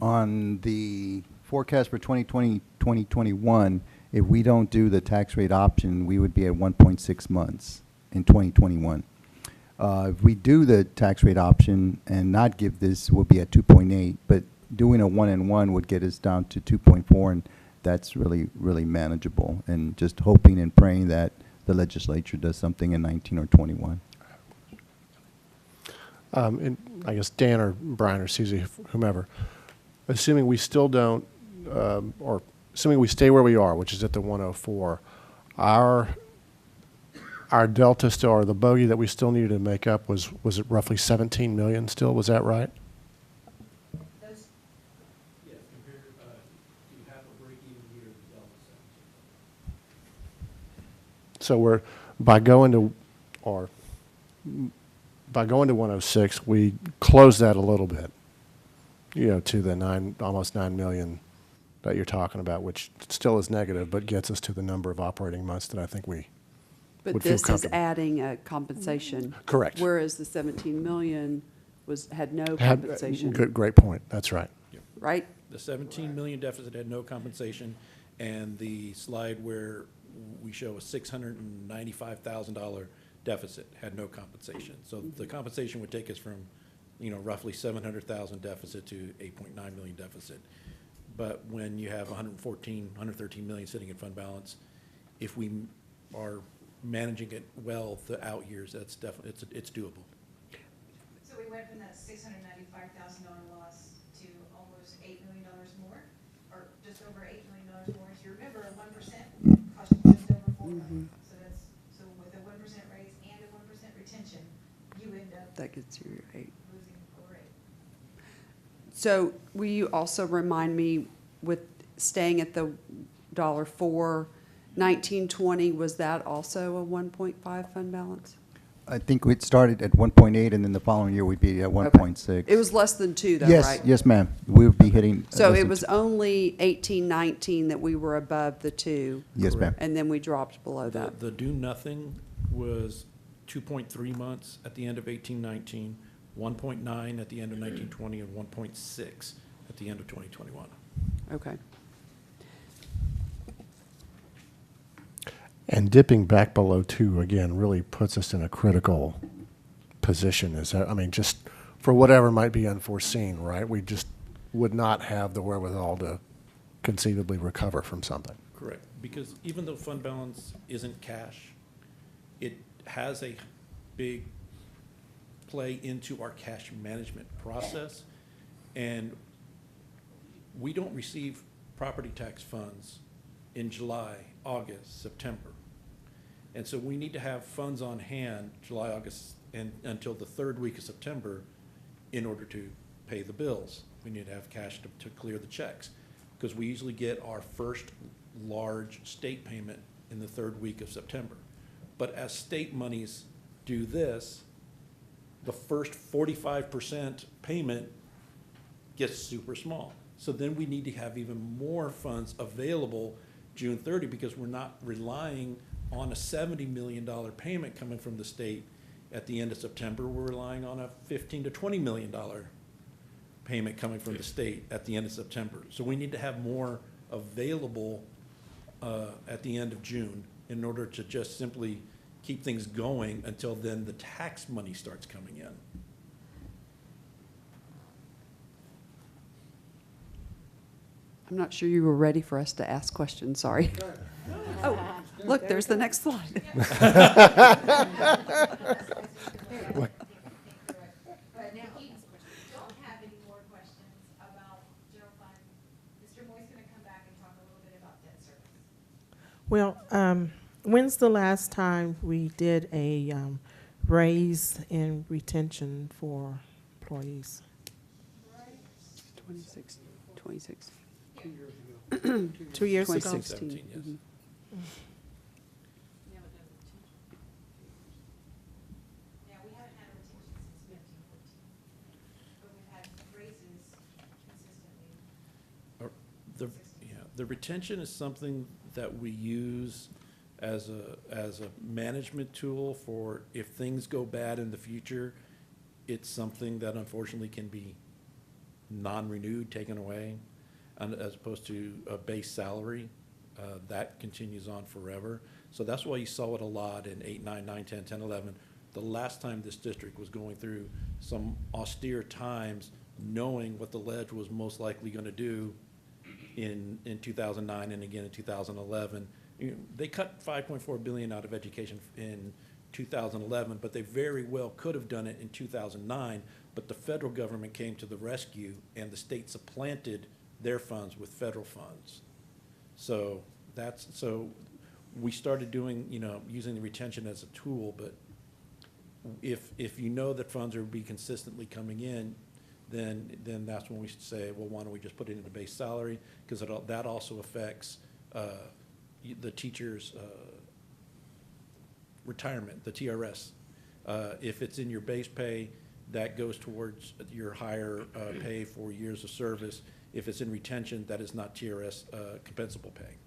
on the forecast for 2020-2021, if we don't do the tax rate option, we would be at 1.6 months in 2021. If we do the tax rate option and not give this, we'll be at 2.8, but doing a 1-and-1 would get us down to 2.4, and that's really, really manageable. And just hoping and praying that the legislature does something in 19 or 21. And I guess Dan or Brian or Susie, whomever, assuming we still don't, or assuming we stay where we are, which is at the 104, our delta still, or the bogey that we still needed to make up was it roughly 17 million still? Was that right? Those, Yes, compared to have a break-even year, the delta 17. So we're, by going to 106, we close that a little bit, to the almost 9 million that you're talking about, which still is negative, but gets us to the number of operating months that I think we But would feel this is comfortable. adding a compensation. Correct. Whereas the 17 million had no Had- compensation, Great point. That's right. right? The 17 million deficit had no compensation, and the slide where we show a $695,000 deficit had no compensation. So the compensation would take us from, roughly 700,000 deficit to 8.9 million deficit. But when you have 113 million sitting in fund balance, if we are managing it well the out years, that's definitely, it's doable. So we went from that $695,000 loss to almost $8 million more, or just over $8 million more. If you remember, 1% cost you just over $4 million. So with a 1% raise and a 1% retention, you end up That gets you your 8. losing over 8. So will you also remind me, with staying at the $4, 1920, was that also a 1.5 fund balance? I think we'd started at 1.8, and then the following year we'd be at 1.6. It was less than 2 though, Yes, right? yes, ma'am. We would be hitting. So less it than was two. only 18, 19 that we were above the 2, Yes, ma'am. and then we dropped below that. The do nothing was 2.3 months at the end of 18-19, 1.9 at the end of 19-20, and 1.6 at the end of 2021. Okay. And dipping back below 2 again really puts us in a critical position. Just for whatever might be unforeseen, right? We just would not have the wherewithal to conceivably recover from something. Correct, because even though fund balance isn't cash, it has a big play into our cash management process. And we don't receive property tax funds in July, August, September. And so we need to have funds on hand July, August, and until the 3rd week of September in order to pay the bills. We need to have cash to clear the checks, because we usually get our first large state payment in the 3rd week of September. But as state monies do this, the first 45% payment gets super small. So then we need to have even more funds available June 30, because we're not relying on a $70 million payment coming from the state at the end of September. We're relying on a $15 to $20 million payment coming from the state at the end of September. So we need to have more available at the end of June in order to just simply keep things going until then the tax money starts coming in. I'm not sure you were ready for us to ask questions, sorry. Oh, look, there's the next slide. But if you don't have any more questions about general fund, Mr. Moy's going to come back and talk a little bit about debt service. Well, when's the last time we did a raise in retention for employees? 2016. 2 years ago? 2016. 17, yes. Yeah, we haven't had a retention since 1514, but we've had raises consistently. The retention is something that we use as a management tool for if things go bad in the future. It's something that unfortunately can be non-renewed, taken away, and as opposed to a base salary. That continues on forever. So that's why you saw it a lot in 8, 9, 9, 10, 10, 11. The last time this district was going through some austere times, knowing what the ledge was most likely going to do in 2009 and again in 2011. They cut $5.4 billion out of education in 2011, but they very well could have done it in 2009, but the federal government came to the rescue and the state supplanted their funds with federal funds. So we started doing, using the retention as a tool, but if you know that funds are be consistently coming in, then that's when we say, well, why don't we just put it into base salary? Because that also affects the teacher's retirement, the TRS. If it's in your base pay, that goes towards your higher pay for years of service. If it's in retention, that is not TRS compensable pay.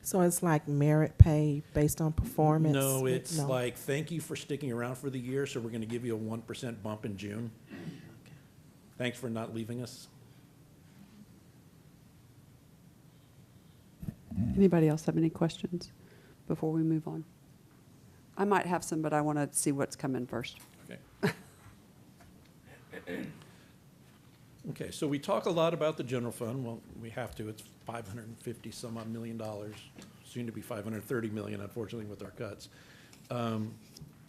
So it's like merit pay based on performance? No, it's like, thank you for sticking around for the year, so we're going to give you a 1% bump in June. Thanks for not leaving us. Anybody else have any questions before we move on? I might have some, but I want to see what's coming first. Okay. Okay, so we talk a lot about the general fund. Well, we have to. It's 550 some odd $million, soon to be 530 million, unfortunately, with our cuts.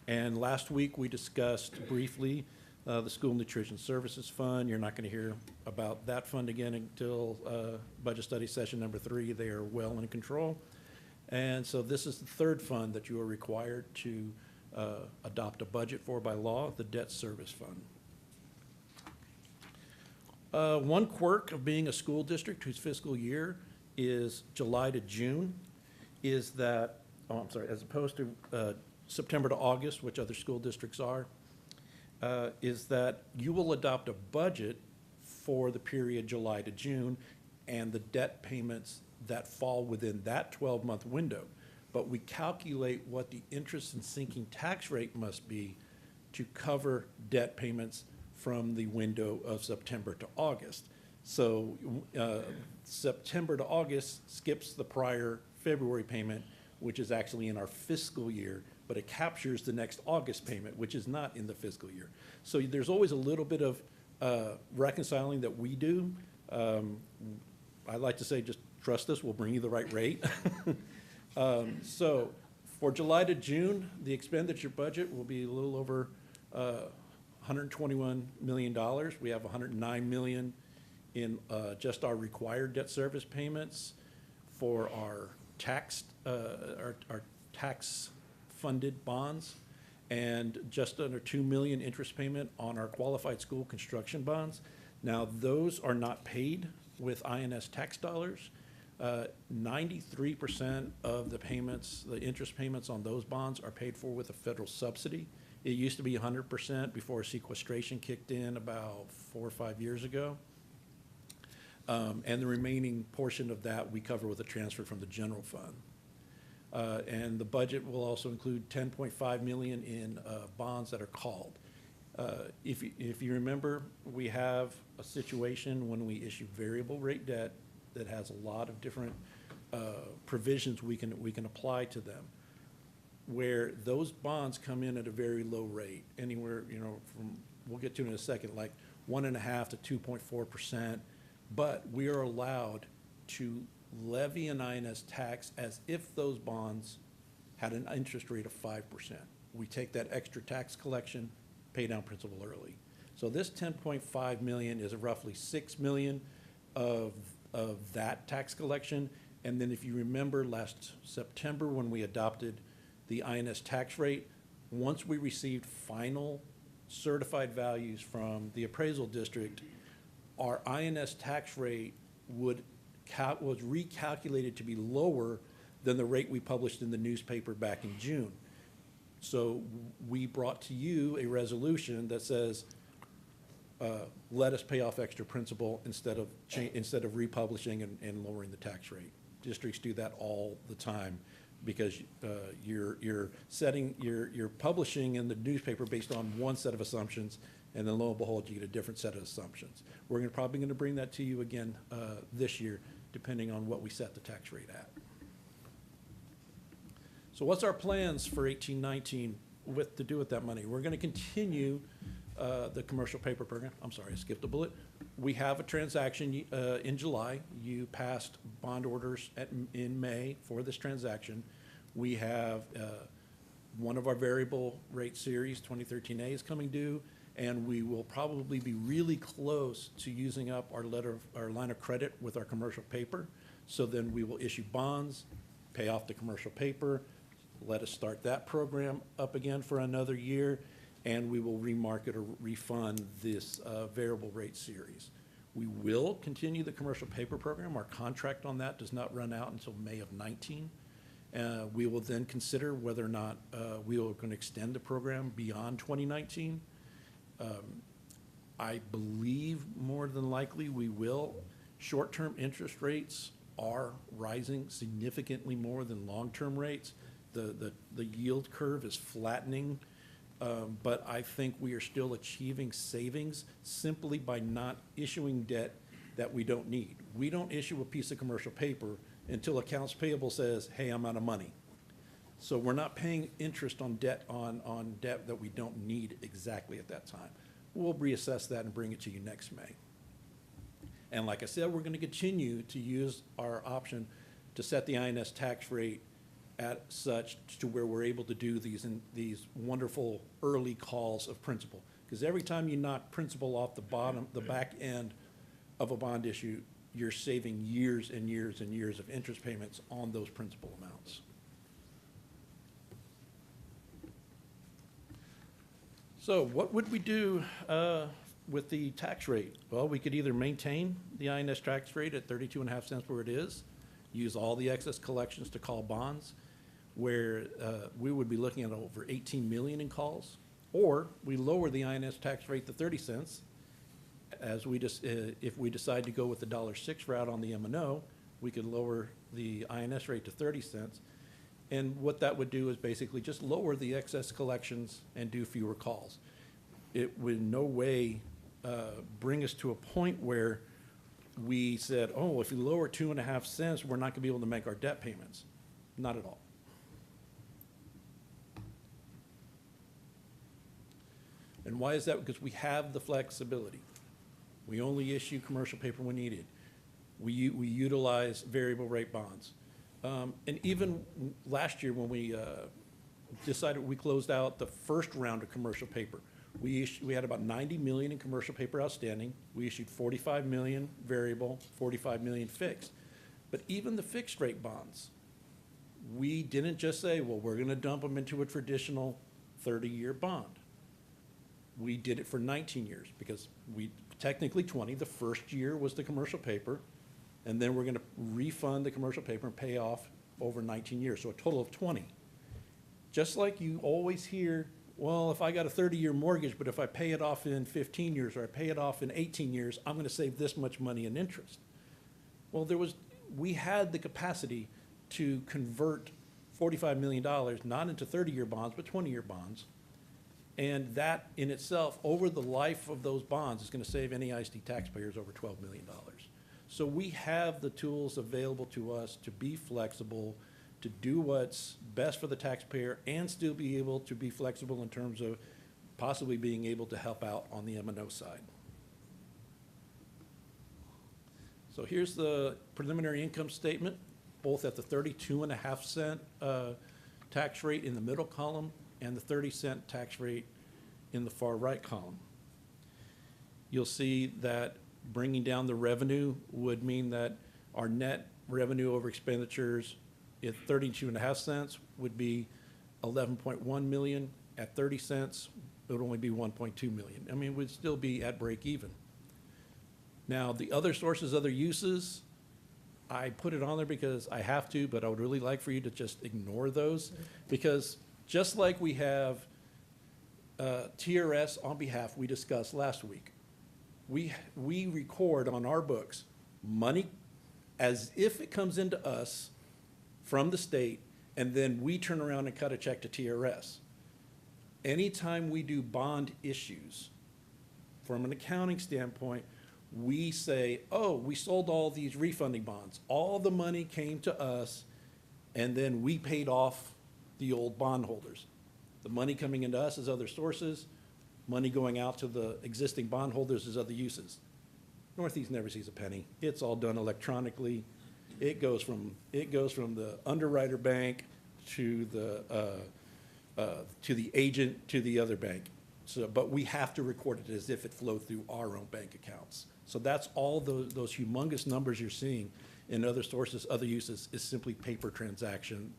And last week, we discussed briefly the School Nutrition Services Fund. You're not going to hear about that fund again until Budget Study Session number 3. They are well in control. And so this is the third fund that you are required to adopt a budget for by law, the Debt Service Fund. One quirk of being a school district whose fiscal year is July to June is that, as opposed to September to August, which other school districts are, is that you will adopt a budget for the period July to June and the debt payments that fall within that 12-month window. But we calculate what the interest and sinking tax rate must be to cover debt payments from the window of September to August. So September to August skips the prior February payment, which is actually in our fiscal year, but it captures the next August payment, which is not in the fiscal year. So there's always a little bit of reconciling that we do. I like to say, just trust us, we'll bring you the right rate. So for July to June, the expenditure budget will be a little over $121 million. We have $109 million in just our required debt service payments for our tax-funded bonds, and just under $2 million interest payment on our qualified school construction bonds. Now, those are not paid with INS tax dollars. 93% of the payments, the interest payments on those bonds are paid for with a federal subsidy. It used to be 100% before sequestration kicked in about 4 or 5 years ago. And the remaining portion of that we cover with a transfer from the general fund. And the budget will also include $10.5 million in bonds that are called. If you remember, we have a situation when we issue variable rate debt that has a lot of different provisions we can apply to them, where those bonds come in at a very low rate, anywhere, from, we'll get to it in a second, like 1.5% to 2.4%, but we are allowed to levy an INS tax as if those bonds had an interest rate of 5%. We take that extra tax collection, pay down principal early. So this 10.5 million is roughly 6 million of that tax collection. And then if you remember last September when we adopted the INS tax rate, once we received final certified values from the appraisal district, our INS tax rate was recalculated to be lower than the rate we published in the newspaper back in June. So we brought to you a resolution that says, let us pay off extra principal instead of republishing and lowering the tax rate. Districts do that all the time because you're publishing in the newspaper based on one set of assumptions, and then lo and behold, you get a different set of assumptions. We're probably going to bring that to you again this year, depending on what we set the tax rate at. So what's our plans for 18-19 to do with that money? We're going to continue the commercial paper program. I'm sorry, I skipped a bullet. We have a transaction in July. You passed bond orders in May for this transaction. We have one of our variable rate series, 2013A, is coming due, and we will probably be really close to using up our line of credit with our commercial paper. So then we will issue bonds, pay off the commercial paper, let us start that program up again for another year, and we will remarket or refund this variable rate series. We will continue the commercial paper program. Our contract on that does not run out until May of 19. We will then consider whether or not we are going to extend the program beyond 2019. I believe more than likely we will. Short-term interest rates are rising significantly more than long-term rates. The yield curve is flattening, but I think we are still achieving savings simply by not issuing debt that we don't need. We don't issue a piece of commercial paper until accounts payable says, hey, I'm out of money. So we're not paying interest on debt, on debt that we don't need exactly at that time. We'll reassess that and bring it to you next May. And like I said, we're gonna continue to use our option to set the INS tax rate at such to where we're able to do these wonderful early calls of principal. Because every time you knock principal off the back end of a bond issue, you're saving years and years and years of interest payments on those principal amounts. So what would we do with the tax rate? Well, we could either maintain the INS tax rate at 32.5 cents where it is, use all the excess collections to call bonds, where we would be looking at over 18 million in calls, or we lower the INS tax rate to 30 cents, as we just, if we decide to go with the $1.06 route on the M&O, we could lower the INS rate to 30 cents. And what that would do is basically just lower the excess collections and do fewer calls. It would in no way bring us to a point where we said, oh, if you lower 2.5 cents, we're not gonna be able to make our debt payments. Not at all. And why is that? Because we have the flexibility. We only issue commercial paper when needed. We utilize variable rate bonds. And even last year when we decided, we closed out the first round of commercial paper. We had about 90 million in commercial paper outstanding. We issued 45 million variable, 45 million fixed. But even the fixed rate bonds, we didn't just say, well, we're gonna dump them into a traditional 30-year bond. We did it for 19 years because technically 20, the first year was the commercial paper, and then we're gonna refund the commercial paper and pay off over 19 years, so a total of 20. Just like you always hear, well, if I got a 30-year mortgage, but if I pay it off in 15 years or I pay it off in 18 years, I'm gonna save this much money in interest. Well, we had the capacity to convert $45 million, not into 30-year bonds, but 20-year bonds. And that in itself, over the life of those bonds, is gonna save NEISD taxpayers over $12 million. So we have the tools available to us to be flexible, to do what's best for the taxpayer, and still be able to be flexible in terms of possibly being able to help out on the M&O side. So here's the preliminary income statement, both at the 32.5 cent tax rate in the middle column and the 30-cent tax rate in the far right column. You'll see that bringing down the revenue would mean that our net revenue over expenditures at 32.5 cents would be 11.1 million. At 30 cents, it would only be 1.2 million. I mean, we'd still be at break even. Now, the other sources, other uses, I put it on there because I have to, but I would really like for you to just ignore those, because just like we have TRS on behalf we discussed last week, we record on our books money as if it comes into us from the state, and then we turn around and cut a check to TRS. Anytime we do bond issues, from an accounting standpoint, we say, oh, we sold all these refunding bonds. All the money came to us, and then we paid off the old bondholders. The money coming into us is other sources. Money going out to the existing bondholders is other uses. Northeast never sees a penny. It's all done electronically. It goes from the underwriter bank to the agent to the other bank. So, but we have to record it as if it flowed through our own bank accounts. So that's all those humongous numbers you're seeing in other sources, other uses, is simply paper transactions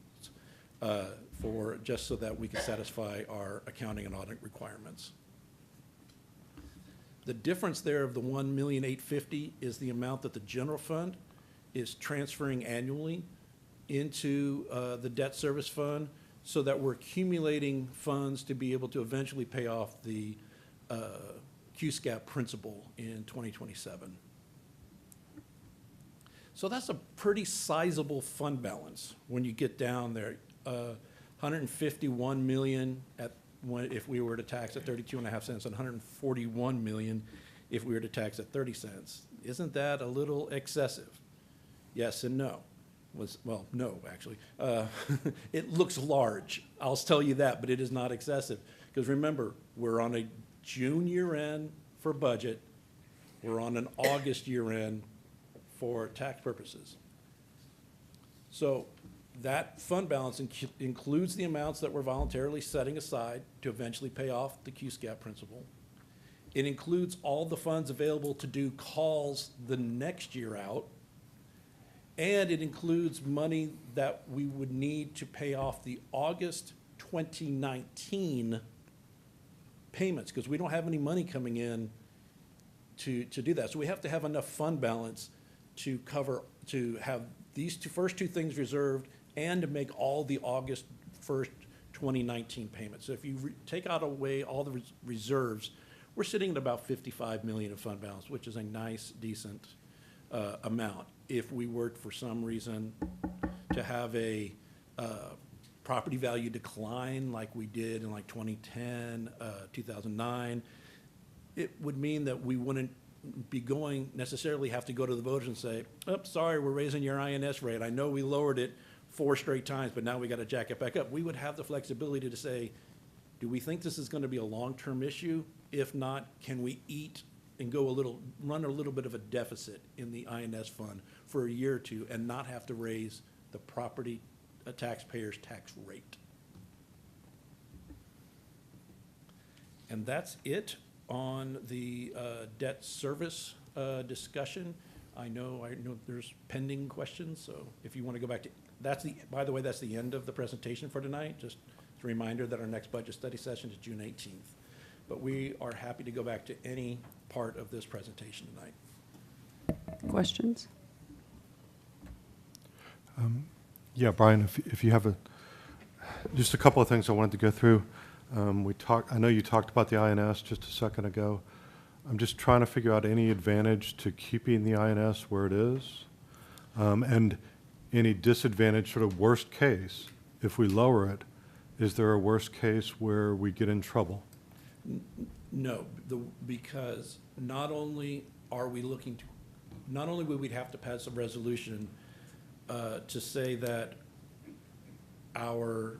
for just so that we can satisfy our accounting and audit requirements. The difference there of the $1,850,000 is the amount that the general fund is transferring annually into the debt service fund, so that we're accumulating funds to be able to eventually pay off the QSCAP principal in 2027. So that's a pretty sizable fund balance when you get down there. 151 million if we were to tax at 32.5 cents, and 141 million if we were to tax at 30 cents. Isn't that a little excessive? Yes and no. well, no, actually. It looks large, I'll tell you that, but it is not excessive. Because remember, we're on a June year end for budget, we're on an August year end for tax purposes. So that fund balance includes the amounts that we're voluntarily setting aside to eventually pay off the QSCAP principal. It includes all the funds available to do calls the next year out. And it includes money that we would need to pay off the August 2019 payments, because we don't have any money coming in to do that. So we have to have enough fund balance to have these first two things reserved and to make all the August 1st, 2019 payments. So if you take out away all the reserves, we're sitting at about 55 million of fund balance, which is a nice, decent amount. If we were, for some reason, to have a property value decline like we did in like 2010, 2009, it would mean that we wouldn't necessarily have to go to the voters and say, oh, sorry, we're raising your INS rate. I know we lowered it 4 straight times, but now we got to jack it back up. We would have the flexibility to say, do we think this is going to be a long-term issue? If not, can we eat and run a little bit of a deficit in the INS fund for a year or two and not have to raise the property taxpayer's tax rate? And that's it on the debt service discussion. I know there's pending questions, so if you want to go back to, by the way, that's the end of the presentation for tonight. Just as a reminder that our next budget study session is June 18th. But we are happy to go back to any part of this presentation tonight. Questions? Yeah, Brian, if you have just a couple of things I wanted to go through. I know you talked about the INS just a second ago. I'm just trying to figure out any advantage to keeping the INS where it is, and any disadvantage, sort of worst case, if we lower it. Is there a worst case where we get in trouble? No, because not only would we have to pass a resolution to say that our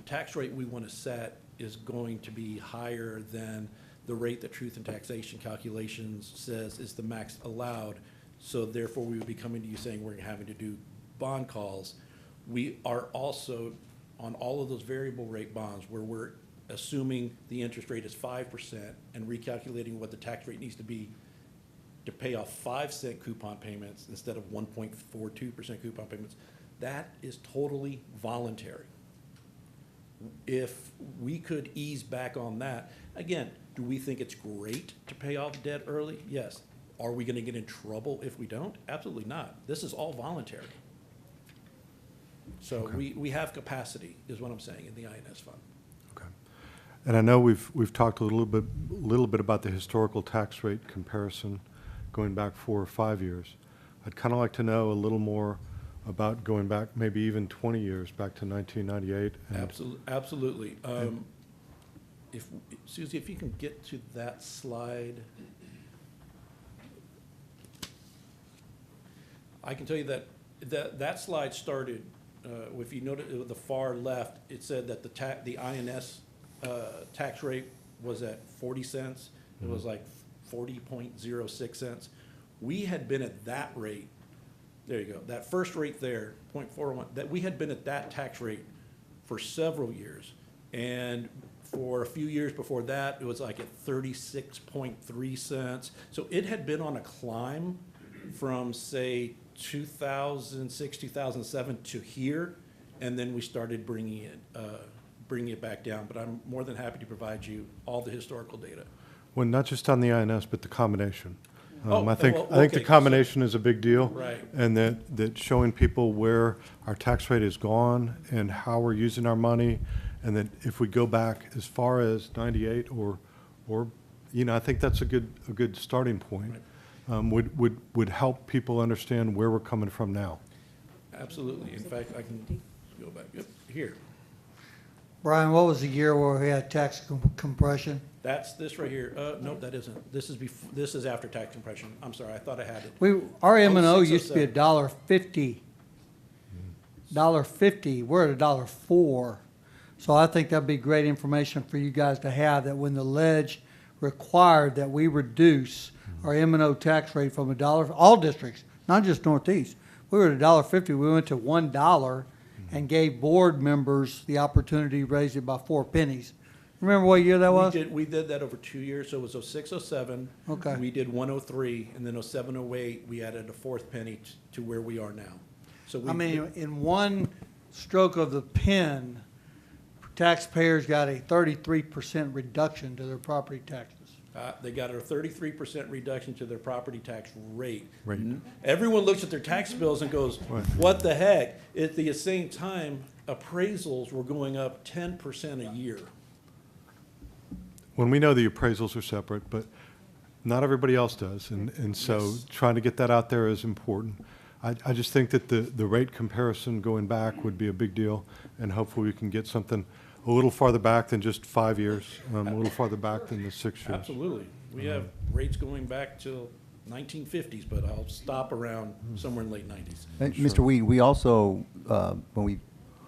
tax rate we want to set is going to be higher than the rate that Truth in Taxation Calculations says is the max allowed. So therefore, we would be coming to you saying we're having to do bond calls. We are also on all of those variable rate bonds where we're assuming the interest rate is 5% and recalculating what the tax rate needs to be to pay off 5-cent coupon payments instead of 1.42% coupon payments. That is totally voluntary. If we could ease back on that, again, do we think it's great to pay off debt early? Yes. Are we going to get in trouble if we don't? Absolutely not. This is all voluntary. So Okay. we have capacity, is what I'm saying, in the INS fund. Okay. And I know we've talked a little bit about the historical tax rate comparison going back 4 or 5 years. I'd kind of like to know a little more about going back maybe even 20 years, back to 1998. Absolutely. Susie, if you can get to that slide. I can tell you that slide started, if you notice at the far left, it said that the INS tax rate was at 40 cents. It was like 40.06 cents. We had been at that rate. There you go. That first rate there, 0.41, that we had been at that tax rate for several years. And for a few years before that, it was like at 36.3 cents. So it had been on a climb from, say, 2006, 2007 to here, and then we started bringing it back down. But I'm more than happy to provide you all the historical data. Well, not just on the INS, but the combination. I think okay, the combination is a big deal. Right. And that showing people where our tax rate is gone and how we're using our money, and that if we go back as far as 98 or I think that's a good starting point. Right. Would help people understand where we're coming from now. Absolutely. In fact, I can go back. Yep, here. Brian, what was the year where we had tax compression? That's this right here. Nope, that isn't. This is after tax compression. I'm sorry, I thought I had it. Our M&O 06, used to be $1.50. $1.50. We're at $1.04. So I think that'd be great information for you guys to have, that when the ledge required that we reduce our M&O tax rate from $1, all districts, not just Northeast. We were at $1.50. We went to $1 and gave board members the opportunity to raise it by 4 pennies. Remember what year that was? We did that over 2 years, so it was 06, 07. Okay. We did 103, and then 07, 08, we added a 4th penny to where we are now. So I mean, in one stroke of the pen, taxpayers got a 33% reduction to their property taxes. They got a 33% reduction to their property tax rate. Right. Everyone looks at their tax bills and goes, Right. what the heck? At the same time, appraisals were going up 10% a year. When we know the appraisals are separate, but not everybody else does, and so Yes. trying to get that out there is important. I just think that the rate comparison going back would be a big deal, and hopefully we can get something a little farther back than just 5 years, a little farther back than the 6 years. Absolutely. We have rates going back till 1950s, but I'll stop around somewhere in late 90s. Mr. Weed, we also, when we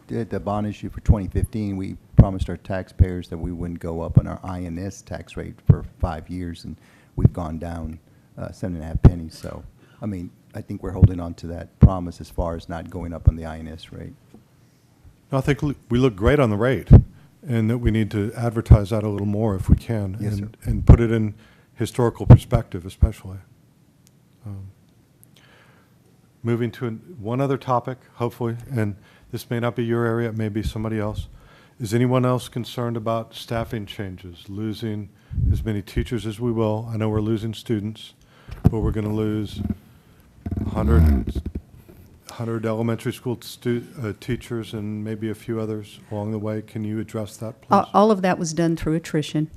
did the bond issue for 2015, we promised our taxpayers that we wouldn't go up on our INS tax rate for 5 years, and we've gone down 7.5 pennies. So, I mean, I think we're holding on to that promise as far as not going up on the INS rate. I think we look great on the rate, and that we need to advertise that a little more if we can, Yes, sir. and put it in historical perspective especially. Moving to one other topic, hopefully, and this may not be your area, it may be somebody else. Is anyone else concerned about staffing changes, losing as many teachers as we will? I know we're losing students, but we're going to lose 100 elementary school teachers and maybe a few others along the way. Can you address that, please? All of that was done through attrition.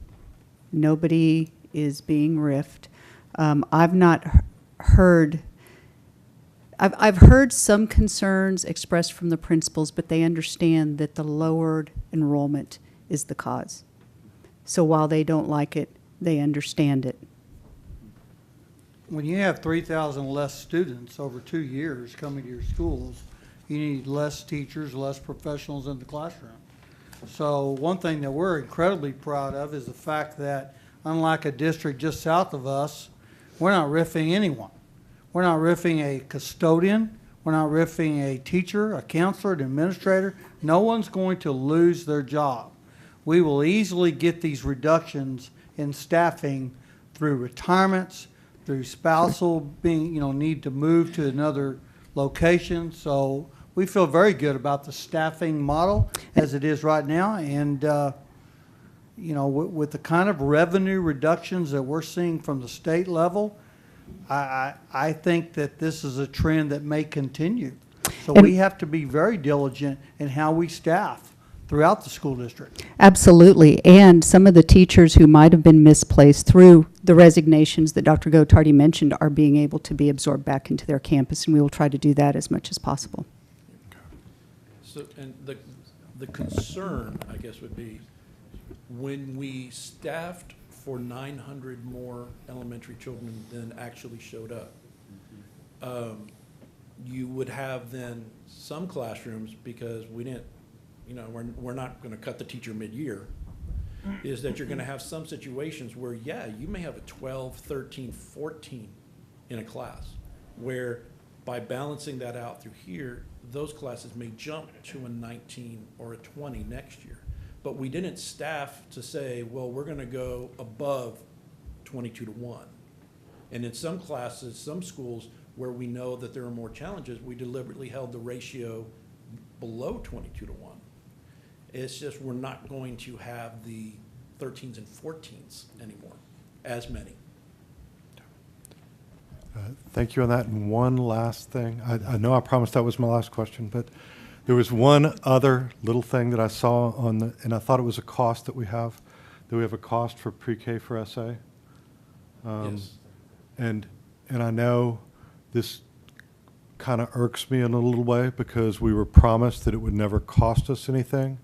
Nobody is being riffed. I've not heard, I've heard some concerns expressed from the principals, but they understand that the lowered enrollment is the cause. So while they don't like it, they understand it. When you have 3,000 less students over 2 years coming to your schools, you need less teachers, less professionals in the classroom. So one thing that we're incredibly proud of is the fact that, unlike a district just south of us, we're not riffing anyone. We're not riffing a custodian. We're not riffing a teacher, a counselor, an administrator. No one's going to lose their job. We will easily get these reductions in staffing through retirements, through spousal being, need to move to another location. So we feel very good about the staffing model as it is right now. And, with the kind of revenue reductions that we're seeing from the state level, I think that this is a trend that may continue. So we have to be very diligent in how we staff throughout the school district. Absolutely. And some of the teachers who might have been misplaced through the resignations that Dr. Gottardy mentioned are being able to be absorbed back into their campus, and we will try to do that as much as possible. So, and the concern, I guess, would be when we staffed for 900 more elementary children than actually showed up, you would have then some classrooms, because we didn't, we're not going to cut the teacher mid-year, is that you're going to have some situations where, yeah, you may have a 12, 13, 14 in a class, where by balancing that out through here, those classes may jump to a 19 or a 20 next year. But we didn't staff to say, well, we're going to go above 22-1. And in some classes, some schools where we know that there are more challenges, we deliberately held the ratio below 22-1. It's just we're not going to have the 13s and 14s anymore, as many. Thank you on that. And one last thing. I know I promised that was my last question, but there was one other little thing that I saw and I thought it was a cost that we have a cost for pre-K for SA. Yes. And I know this kind of irks me in a little way, because we were promised that it would never cost us anything.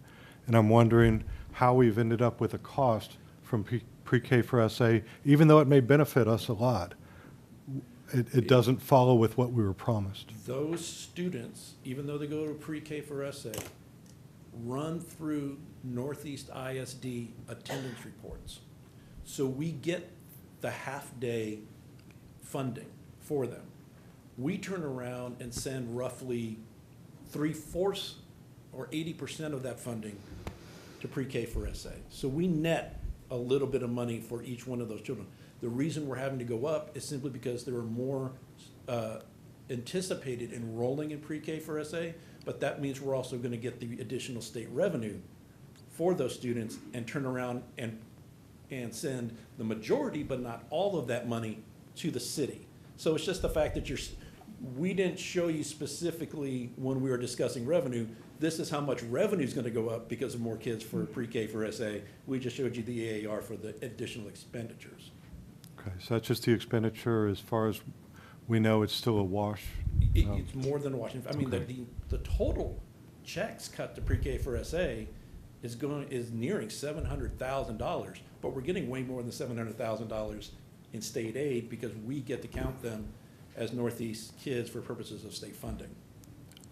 And I'm wondering how we've ended up with a cost from pre-K for SA, even though it may benefit us a lot. it doesn't follow with what we were promised. Those students, even though they go to pre-K for SA, run through Northeast ISD attendance reports. So we get the half-day funding for them. We turn around and send roughly 3/4 or 80% of that funding to pre-K for SA. So we net a little bit of money for each one of those children. The reason we're having to go up is simply because there are more anticipated enrolling in pre-K for SA, but that means we're also going to get the additional state revenue for those students and turn around and send the majority, but not all of that money to the city. So it's just the fact that we didn't show you specifically when we were discussing revenue, this is how much revenue is going to go up because of more kids for pre-K for SA. We just showed you the EAR for the additional expenditures. Okay, so that's just the expenditure. As far as we know, it's still a wash. It's more than Washington. I mean, Okay. the total checks cut to pre-K for SA is nearing $700,000, but we're getting way more than $700,000 in state aid because we get to count them as Northeast kids for purposes of state funding.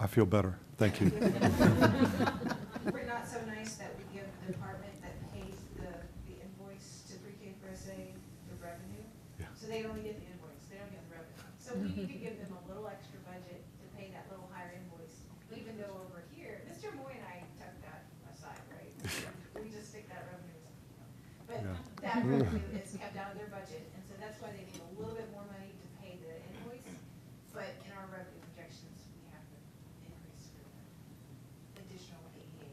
I feel better. Thank you. We're not so nice that we give the department that pays the invoice to pre-K for SA the revenue. Yeah. So they only get the invoice, they don't get the revenue. So we need to give them a little extra budget to pay that little higher invoice, even though over here, Mr. Moy and I took that aside, right? We just stick that revenue aside. But Yeah. that revenue is kept out of their budget, and so that's why they need a little bit more money to pay the invoice. But in our revenue projections, we have to increase for the additional AEA.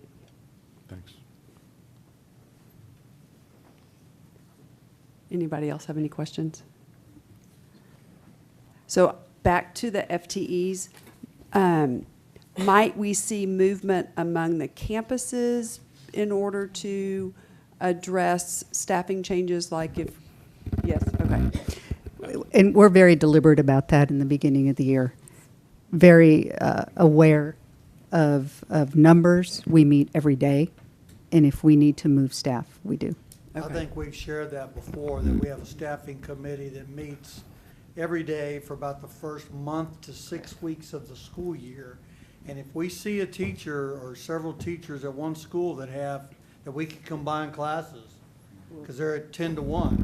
Thanks. Anybody else have any questions? So back to the FTEs, might we see movement among the campuses in order to address staffing changes, like if, yes, okay. And we're very deliberate about that in the beginning of the year. Very aware of numbers. We meet every day, and if we need to move staff, we do. I Okay. think we've shared that before, that we have a staffing committee that meets every day for about the first month to 6 weeks of the school year. And if we see a teacher or several teachers at one school that we can combine classes, because they're at 10-1,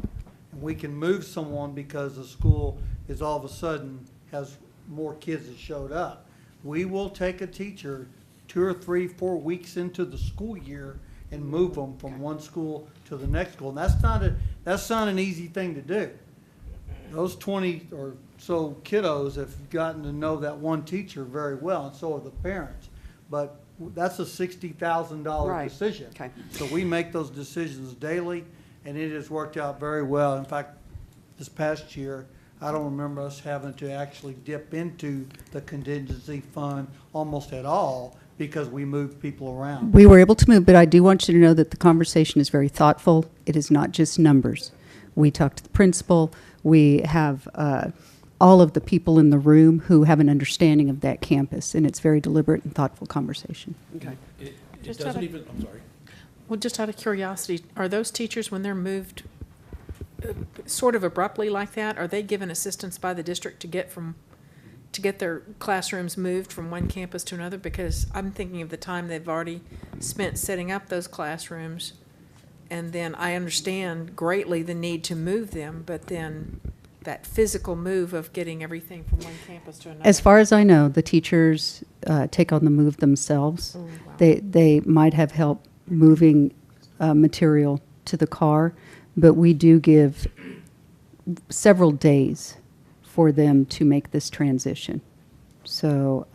and we can move someone because the school is all of a sudden has more kids that showed up. We will take a teacher 2 or 3, 4 weeks into the school year and move them from one school to the next school. And that's not an easy thing to do. Those 20 or so kiddos have gotten to know that one teacher very well, and so have the parents. But that's a $60,000 Right. decision. Okay. So we make those decisions daily, and it has worked out very well. In fact, this past year, I don't remember us having to actually dip into the contingency fund almost at all because we moved people around. We were able to move, but I do want you to know that the conversation is very thoughtful. It is not just numbers. We talk to the principal. We have all of the people in the room who have an understanding of that campus, and it's very deliberate and thoughtful conversation. Okay. It Just doesn't out of- even, I'm sorry. Well, just out of curiosity, are those teachers, when they're moved sort of abruptly like that, are they given assistance by the district to get their classrooms moved from one campus to another? Because I'm thinking of the time they've already spent setting up those classrooms, and then I understand greatly the need to move them, but then that physical move of getting everything from one campus to another. As far as I know, the teachers take on the move themselves. Oh, wow. They might have help moving material to the car, but we do give several days for them to make this transition. So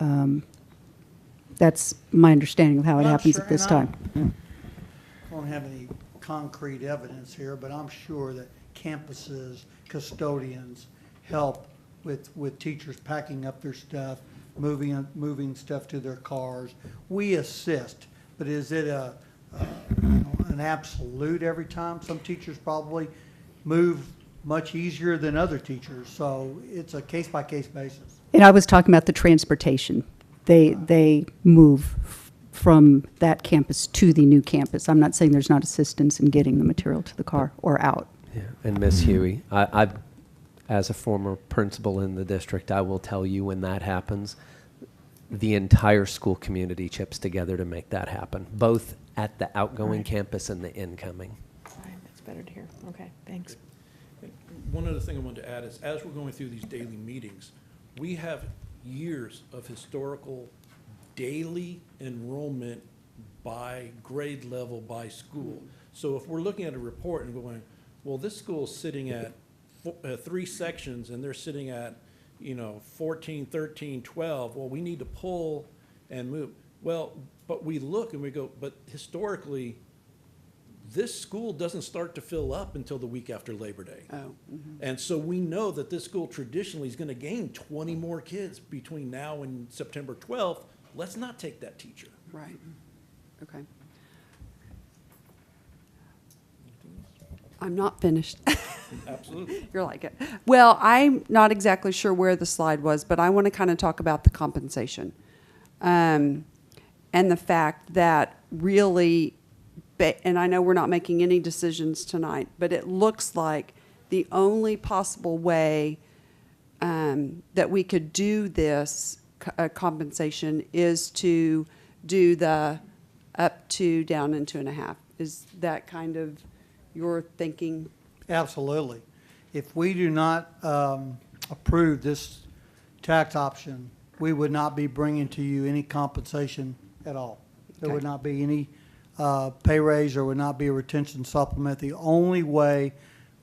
that's my understanding of how it I'm happens sure- at this and time. I don't have any concrete evidence here, but I'm sure that campuses, custodians help with teachers packing up their stuff, moving stuff to their cars. We assist, but is it an absolute every time? Some teachers probably move much easier than other teachers, so it's a case-by-case basis. And I was talking about the transportation. They move from that campus to the new campus. I'm not saying there's not assistance in getting the material to the car or out. Yeah, and Miss Hughey, as a former principal in the district, I will tell you when that happens, the entire school community chips together to make that happen, both at the outgoing campus and the incoming. That's better to hear. Okay, thanks. One other thing I wanted to add is, as we're going through these daily meetings, we have years of historical daily enrollment by grade level, by school. So if we're looking at a report and going, well, this school's sitting at 3 sections and they're sitting at, 14, 13, 12, well, we need to pull and move. Well, but we look and we go, but historically, this school doesn't start to fill up until the week after Labor Day. Oh, And so we know that this school traditionally is going to gain 20 more kids between now and September 12th. Let's not take that teacher. right. Okay. I'm not finished. Absolutely. You're like it. Well, I'm not exactly sure where the slide was, but I want to kind of talk about the compensation. And the fact that really, and I know we're not making any decisions tonight, but it looks like the only possible way that we could do this compensation is to do the up to, down, and 2.5. Is that kind of your thinking? Absolutely. If we do not approve this tax option, we would not be bringing to you any compensation at all. There would Okay. not be any pay raise, there would not be a retention supplement. The only way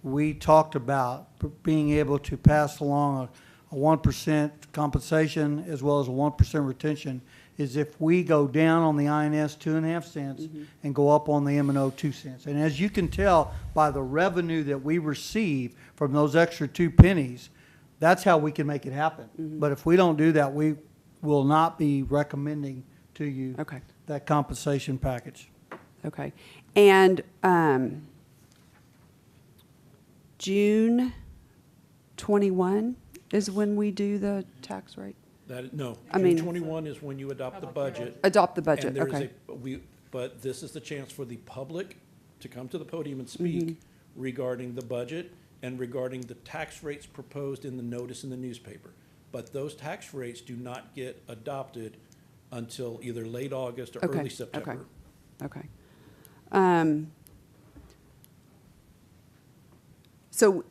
we talked about being able to pass along a 1% compensation as well as a 1% retention is if we go down on the INS 2.5 cents and go up on the M&O 2 cents. And as you can tell by the revenue that we receive from those extra 2 pennies, that's how we can make it happen. But if we don't do that, we will not be recommending to you Okay. that compensation package. Okay. And June 21 is when we do the tax rate? No, I June mean- 21 is when you adopt the budget. Adopt the budget, And there's okay. but this is the chance for the public to come to the podium and speak regarding the budget and regarding the tax rates proposed in the notice in the newspaper. But those tax rates do not get adopted until either late August or Okay, early September. Okay. So,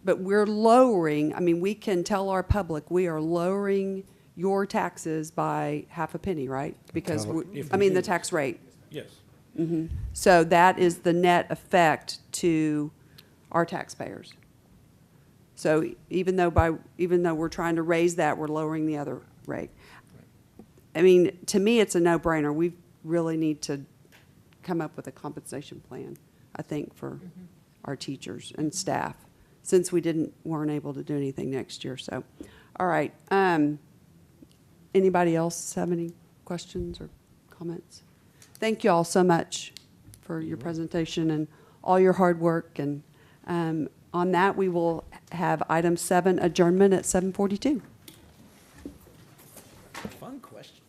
but we're lowering, I mean, we can tell our public, we are lowering your taxes by half a penny, right? Because, If I we mean, do the this. tax rate. Yes. So that is the net effect to our taxpayers. So even though we're trying to raise that, we're lowering the other rate. I mean, to me, it's a no-brainer. We really need to come up with a compensation plan, I think, for our teachers and staff, since we weren't able to do anything next year. So, all right. Anybody else have any questions or comments? Thank you all so much for your presentation and all your hard work. And on that, we will have item 7, adjournment at 7:42. Fun question.